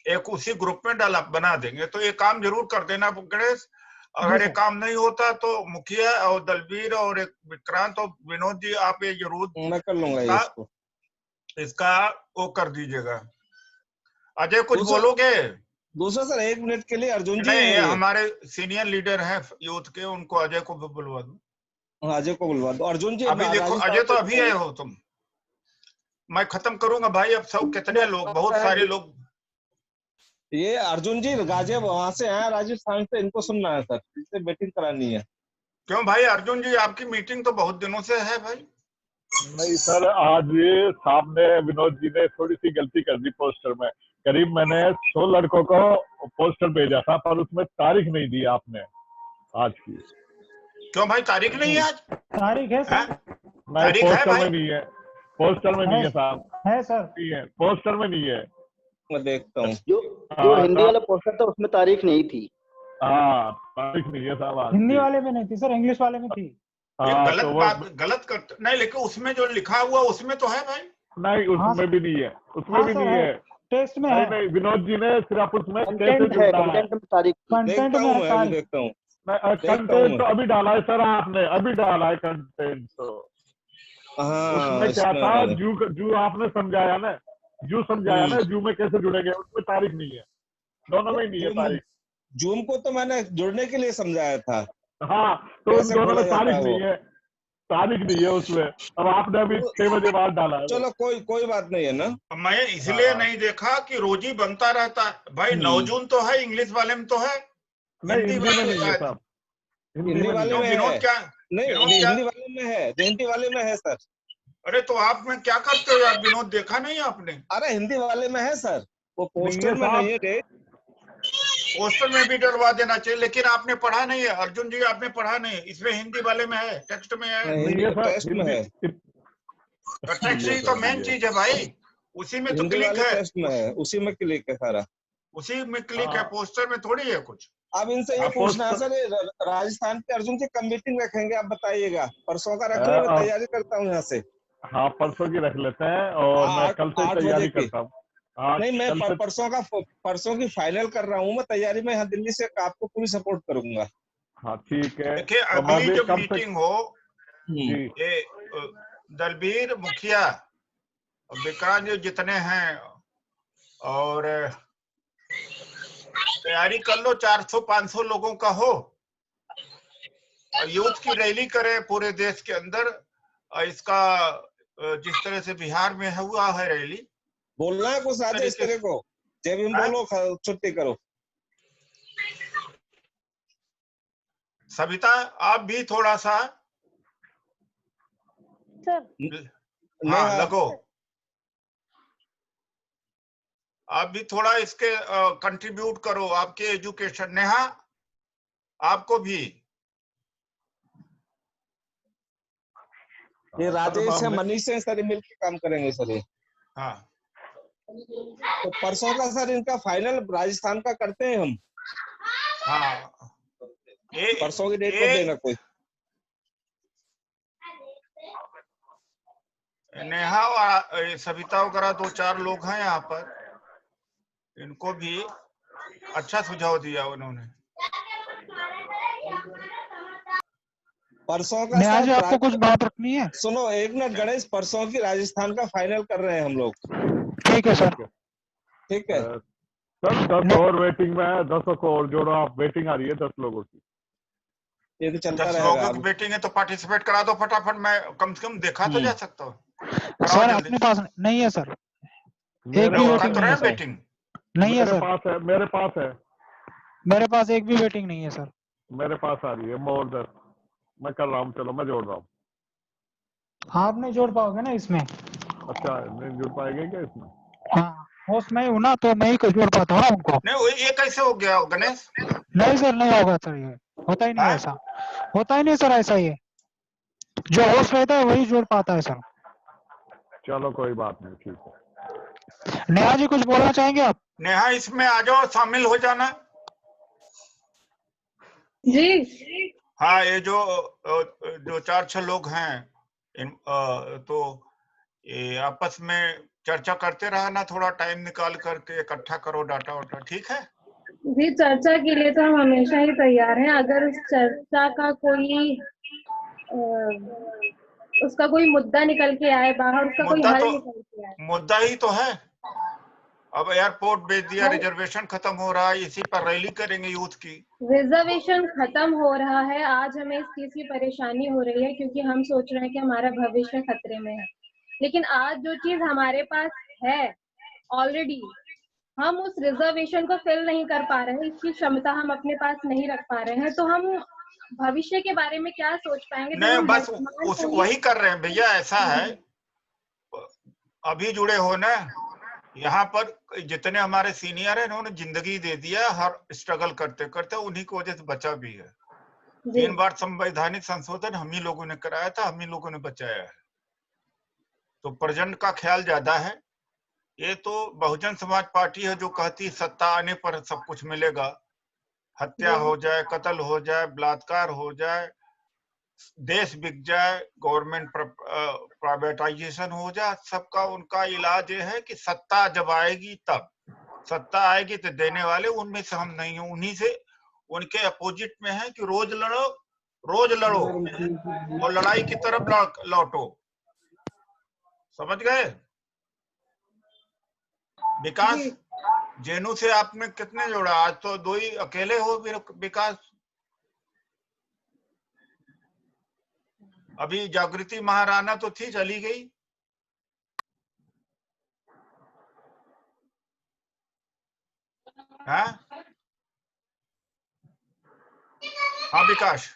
एक उसी ग्रुप में बना देंगे। तो ये काम जरूर कर देना गणेश। अगर ये काम नहीं होता तो मुखिया और दलवीर और एक विक्रांत और विनोद जी, आप ये जरूर मैं कर लूंगा इसका वो कर दीजिएगा। अजय कुछ बोलोगे? दूसरा सर 1 मिनट के लिए अर्जुन जी नहीं, हमारे सीनियर लीडर हैं यूथ के, उनको अजय को भी बुलवा दो। अजय को बुलवा दो। अर्जुन जी अभी देखो, अजय तो अभी आए हो तुम। मैं खत्म करूंगा भाई, अब सब कितने लोग, बहुत सारे लोग। ये अर्जुन जी गाजे वहां से आए राजस्थान से, इनको सुनना है सर, इनसे मीटिंग करानी है। क्यों भाई अर्जुन जी, आपकी मीटिंग तो बहुत दिनों से है भाई। नहीं सर, आज ये सामने विनोद जी ने थोड़ी सी गलती कर दी पोस्टर में। करीब मैंने 100 लड़कों को पोस्टर भेजा था, पर उसमें तारीख नहीं दी आपने आज की। क्यों भाई, तारीख नहीं है आज? तारीख है सर। नहीं, पोस्टर में नहीं है, पोस्टर में नहीं है साहब। है सर, नहीं है, पोस्टर में नहीं है। मैं देखता हूँ। जो हिंदी वाला पोस्टर था उसमें तारीख नहीं थी। हाँ तारीख नहीं है साहब। हिंदी वाले में नहीं थी सर, इंग्लिश वाले में थी। गलत बात, गलत कर नहीं, लेकिन उसमें जो लिखा हुआ उसमें तो है भाई। नहीं उसमें भी नहीं है, उसमें भी नहीं है। टेक्स्ट में है। नहीं, विनोद जी ने सिर्फ उसमें कंटेंट है, कंटेंट में तारीख, कंटेंट में है। देखता हूँ कंटेंट तो अभी डाला है सर आपने, अभी डाला है कंटेंट तो। उसमें क्या था, जू आपने समझाया ना, जू समझाया ना, जू में कैसे जुड़ेंगे, उसमें तारीख नहीं है, दोनों में नहीं है तारीख। जूम को तो मैंने जुड़ने के लिए समझाया था। हाँ तो उन दोनों में तारीख नहीं है, तारीख नहीं है उसमें। अब आपने अभी 6 बजे बाद डाला है। चलो कोई बात नहीं है ना। मैं इसलिए नहीं देखा कि रोज ही बनता रहता है भाई। 9 जून तो है, इंग्लिश वाले में तो है, नहीं हिंदी में नहीं है साहब। हिंदी वाले में विनोद क्या? नहीं, हिंदी वाले में है, हिंदी वाले में है सर। अरे तो आप में क्या करते हो यार विनोद, देखा नहीं आपने? अरे हिंदी वाले में है सर, वो पोस्टर में साहब। नहीं है डेट। पोस्टर में भी डलवा देना चाहिए, लेकिन आपने पढ़ा नहीं है अर्जुन जी, आपने पढ़ा नहीं है। इसमें हिंदी वाले में है, टेक्स्ट में है। हिंदी टेक्स्ट में है। तो टेक्स्ट ही तो मेन चीज है भाई, उसी में तो हिंदी क्लिक वाले है, टेक्स्ट में है, उसी में क्लिक है सारा। उसी में क्लिक है, पोस्टर में थोड़ी है कुछ। अब इनसे ये पूछना है सर, ये राजस्थान के अर्जुन की कब मीटिंग रखेंगे आप बताइएगा? परसों का रख लो, मैं तैयारी करता हूँ यहाँ से। हाँ परसों की रख लेते हैं, और मैं कल से 8 बजे तैयारी की। करता हूँ। हाँ, नहीं, मैं कल से- परसों की फाइनल कर रहा हूँ मैं तैयारी में, यहाँ दिल्ली से आपको पूरी सपोर्ट करूंगा। हाँ ठीक है। देखिए तो मैं अगली भी जब कब से- मीटिंग हो, जी ये दलबीर मुखिया विक्रांत जी जितने हैं, और तैयारी कर लो, 400-500 लोगों का हो, और यूथ की रैली करें पूरे देश के अंदर। इसका जिस तरह से बिहार में हुआ है रैली, बोलना है कुछ आज इस तरह को, जय भीम बोलो, छुट्टी करो। सविता आप भी थोड़ा सा हाँ लगो, आप भी थोड़ा इसके कंट्रीब्यूट करो, आपके एजुकेशन। नेहा आपको भी। ये राजेश है, मनीष है, सर मिलकर काम करेंगे सर ये। हाँ तो परसों का सर इनका फाइनल राजस्थान का करते हैं हम। हाँ परसों की डेट मत देना कोई। नेहा और सविता वगैरह 2-4 लोग हैं यहाँ पर, इनको भी अच्छा सुझाव दिया उन्होंने। परसों का नेहा जी सर आपको कुछ बात रखनी है? सुनो एक मिनट गणेश, परसों की राजस्थान का फाइनल कर रहे हैं हम लोग। ठीक है सर। ठीक है सर 10 और वेटिंग में है, 10 को और जोड़ो आप, वेटिंग आ रही है 10 लोगों की। ये तो चलता 10 रहेगा। लोगों की वेटिंग है तो पार्टिसिपेट करा दो फटाफट, मैं कम से कम देखा तो जा सकता हूँ। सर अपने पास नहीं है सर, एक भी वेटिंग नहीं है सर। वेटिंग नहीं है मेरे सर, पास है, मेरे पास है, मेरे पास एक भी वेटिंग नहीं है सर। मेरे पास आ रही है मोर 10। मैं कर रहा हूँ, चलो मैं जोड़ रहा हूँ। आप नहीं जोड़ पाओगे ना इसमें? अच्छा नहीं जुड़ पाएंगे क्या इसमें? हाँ होस्ट मैं हूँ ना, तो मैं ही जोड़ पाता हूँ ना उनको। नहीं ये कैसे हो गया गणेश? नहीं सर नहीं होगा सर, ये होता ही नहीं ऐसा, होता ही नहीं सर ऐसा। ये जो होस्ट रहता है वही जोड़ पाता है सर। चलो कोई बात नहीं, ठीक है। नेहा जी कुछ बोलना चाहेंगे आप? नेहा इसमें आ जाओ, शामिल हो जाना जी। हाँ ये जो 4-6 लोग हैं तो ये आपस में चर्चा करते रहना, थोड़ा टाइम निकाल करके इकट्ठा करो डाटा वाटा, ठीक है? जी चर्चा के लिए तो हम हमेशा ही तैयार हैं। अगर उस चर्चा का कोई उसका कोई मुद्दा निकल के आए बाहर, उसका कोई हल निकल के आए। मुद्दा ही तो है। अब एयरपोर्ट भेज दिया, रिजर्वेशन खत्म हो रहा है, इसी पर रैली करेंगे यूथ की। रिजर्वेशन खत्म हो रहा है, आज हमें इस चीज की परेशानी हो रही है क्योंकि हम सोच रहे हैं कि हमारा भविष्य खतरे में है। लेकिन आज जो चीज हमारे पास है ऑलरेडी, हम उस रिजर्वेशन को फिल नहीं कर पा रहे हैं, इसकी क्षमता हम अपने पास नहीं रख पा रहे हैं, तो हम भविष्य के बारे में क्या सोच पाएंगे? नहीं बस वही कर रहे हैं भैया। ऐसा है अभी जुड़े हो ना, यहाँ पर जितने हमारे सीनियर हैं उन्होंने जिंदगी दे दिया, हर स्ट्रगल करते करते, उन्हीं की वजह से बचा भी है। 3 बार संवैधानिक संशोधन हम ही लोगों ने कराया था, हम ही लोगों ने बचाया है। तो प्रेजेंट का ख्याल ज्यादा है। ये तो बहुजन समाज पार्टी है जो कहती सत्ता आने पर सब कुछ मिलेगा, हत्या हो जाए, कत्ल हो जाए, बलात्कार हो जाए, देश बिक जाए, गवर्नमेंट प्राइवेटाइजेशन हो जाए, सबका उनका इलाज ये है कि सत्ता जब आएगी तब, सत्ता आएगी तो देने वाले उनमें से हम नहीं हैं, उन्हीं से उनके अपोजिट में है कि रोज लड़ो और लड़ाई की तरफ लौटो। समझ गए? विकास जेनू से आपने कितने जोड़ा? आज तो 2 ही अकेले हो विकास। अभी जागृति महाराणा तो थी, चली गई। हाँ विकास,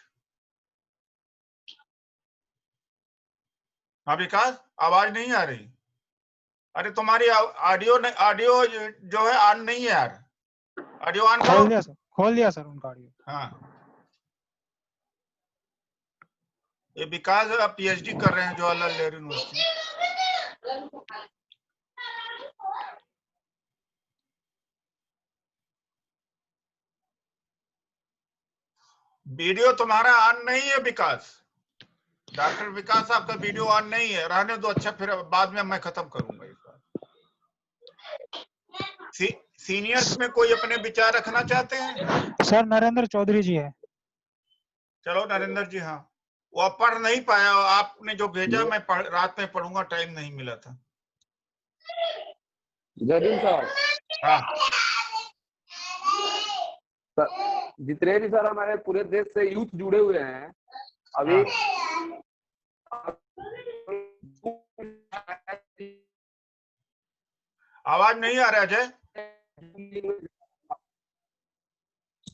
हाँ विकास, आवाज नहीं आ रही। अरे तुम्हारी ऑडियो जो है ऑन नहीं है यार, ऑडियो ऑन करो। खोल दिया सर उनका ऑडियो। हाँ, ये विकास अब पीएचडी कर रहे हैं जवाहरलाल नेहरू यूनिवर्सिटी। वीडियो तुम्हारा ऑन नहीं है विकास, डॉक्टर विकास आपका वीडियो ऑन नहीं है, रहने दो। अच्छा फिर बाद में मैं खत्म करूंगा इस बार। सीनियर्स में कोई अपने विचार रखना चाहते हैं? सर नरेंद्र चौधरी जी है। चलो नरेंद्र जी। हाँ, वो पढ़ नहीं पाया, आपने जो भेजा मैं रात में पढ़ूंगा, टाइम नहीं मिला था। जयदीप सर। हाँ जितने भी सर हमारे पूरे देश से यूथ जुड़े हुए हैं अभी। आवाज नहीं आ रहा अजय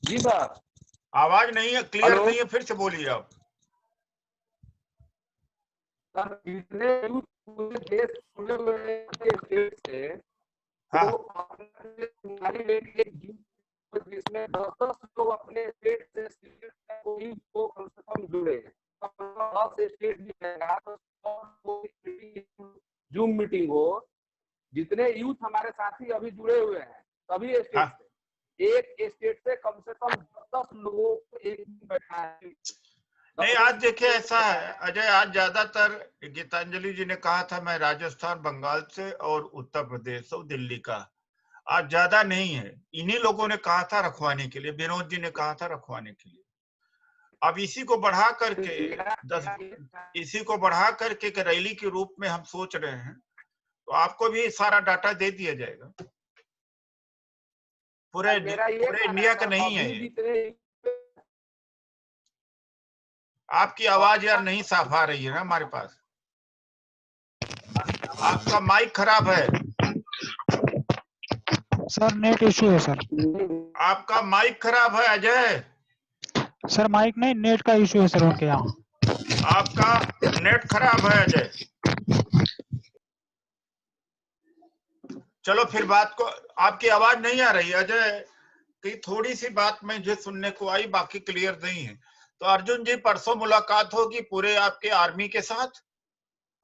जी सर। आवाज नहीं है, क्लियर नहीं है, फिर से बोलिए आप। सर जितने यूथ पूरे देश जुड़े हुए हैं स्टेट से, हाँ। जिसमें 10 लोग अपने स्टेट से को कम से कम जुड़े, जूम मीटिंग हो। जितने यूथ हमारे साथी अभी जुड़े हुए हैं सभी स्टेट से, एक स्टेट से कम 10 लोगों को एक दिन बैठा है। नहीं, आज देखिए ऐसा है अजय, आज ज्यादातर गीतांजलि जी ने कहा था मैं राजस्थान, बंगाल से और उत्तर प्रदेश और दिल्ली का, आज ज्यादा नहीं है। इन्हीं लोगों ने कहा था रखवाने के लिए, विनोद जी ने कहा था रखवाने के लिए। अब इसी को बढ़ा करके इसी को बढ़ा करके एक रैली के रूप में हम सोच रहे हैं, तो आपको भी सारा डाटा दे दिया जाएगा। पूरे इंडिया का नहीं है ये। आपकी आवाज यार नहीं साफ आ रही है ना हमारे पास, आपका माइक खराब है सर। नेट इशू है सर। आपका माइक खराब है अजय। सर माइक नहीं, नेट का इशू है सर उनके यहाँ। आपका नेट खराब है अजय। चलो फिर बात को, आपकी आवाज नहीं आ रही अजय की, थोड़ी सी बात मुझे सुनने को आई, बाकी क्लियर नहीं है। तो अर्जुन जी परसों मुलाकात होगी पूरे आपके आर्मी के साथ,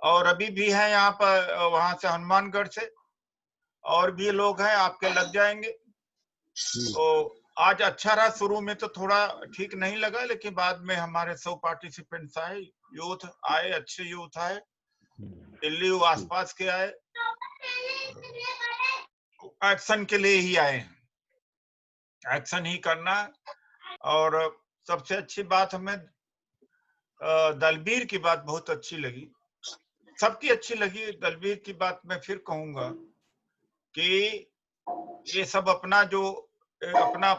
और अभी भी है यहाँ पर, वहां से हनुमानगढ़ से और भी लोग हैं आपके, लग जाएंगे। तो आज अच्छा रहा, शुरू में तो थोड़ा ठीक नहीं लगा, लेकिन बाद में हमारे 100 पार्टिसिपेंट्स आए, यूथ आए, अच्छे यूथ आए, दिल्ली आसपास के आए, एक्शन के लिए ही आए, एक्शन ही करना। और सबसे अच्छी बात हमें दलबीर की बात बहुत अच्छी लगी, सबकी अच्छी लगी। दलबीर की बात मैं फिर कहूंगा कि ये सब अपना जो अपना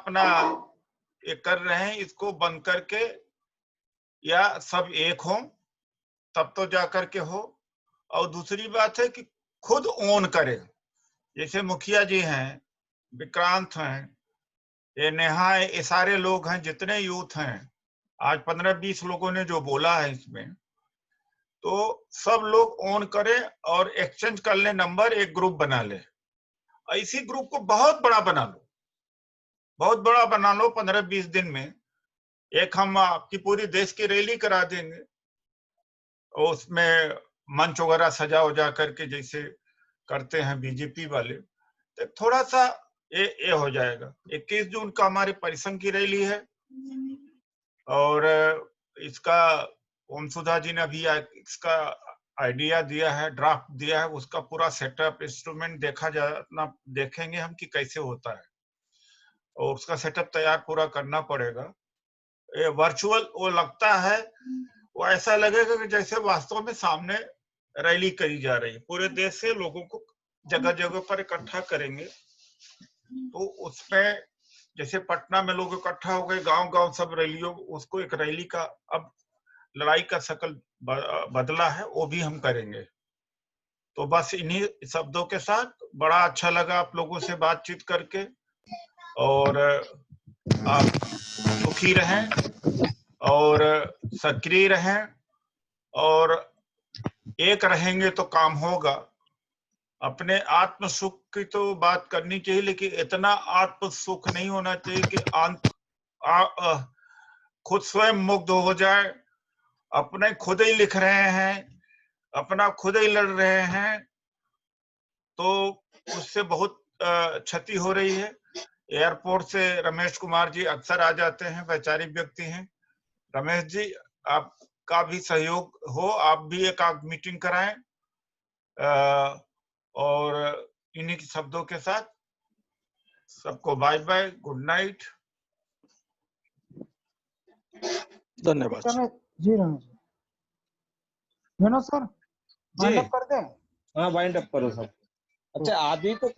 ये कर रहे हैं, इसको बंद करके या सब एक हो तब तो जाकर के हो। और दूसरी बात है कि खुद ओन करे, जैसे मुखिया जी हैं, विक्रांत हैं, ये नेहा है, ये सारे लोग हैं, जितने यूथ हैं, आज 15-20 लोगों ने जो बोला है इसमें, तो सब लोग ओन करें और एक्सचेंज कर ले नंबर, एक ग्रुप बना ले। इसी ग्रुप को बहुत बड़ा बना लो, बहुत बड़ा बना लो। 15-20 दिन में एक हम आपकी पूरी देश की रैली करा देंगे, और उसमें मंच वगैरह सजा उजा करके जैसे करते हैं बीजेपी वाले, तो थोड़ा सा ये हो जाएगा। 21 जून का हमारे परिसंघ की रैली है, और इसका ओम सुधा जी ने अभी इसका आइडिया दिया है, ड्राफ्ट दिया है, उसका पूरा सेटअप इंस्ट्रूमेंट देखेंगे हम कि कैसे होता है, और उसका सेटअप तैयार पूरा करना पड़ेगा। ये वर्चुअल वो लगता है, वो ऐसा लगेगा कि जैसे वास्तव में सामने रैली करी जा रही है। पूरे देश से लोगों को जगह जगह पर इकट्ठा करेंगे, तो उसमें जैसे पटना में लोग इकट्ठा हो गए, गांव-गांव सब रैलियों, उसको एक रैली का अब लड़ाई का शकल बदला है, वो भी हम करेंगे। तो बस इन्हीं शब्दों के साथ बड़ा अच्छा लगा आप लोगों से बातचीत करके, और आप सुखी रहें और सक्रिय रहें, और एक रहेंगे तो काम होगा। अपने आत्म सुख की तो बात करनी चाहिए, लेकिन इतना आत्म सुख नहीं होना चाहिए कि खुद स्वयं मुग्ध हो जाए। अपने खुद ही लिख रहे हैं, अपना खुद ही लड़ रहे हैं, तो उससे बहुत क्षति हो रही है। एयरपोर्ट से रमेश कुमार जी अक्सर आ जाते हैं, वैचारिक व्यक्ति हैं। रमेश जी, आपका भी सहयोग हो, आप भी एक आध मीटिंग कराएं। और इन्हीं के शब्दों के साथ सबको बाय बाय, गुड नाइट, धन्यवाद जी। रमेश विनोद सर, जी वाइंड अप कर दें? हाँ वाइंड अप करो सब। अच्छा आदि को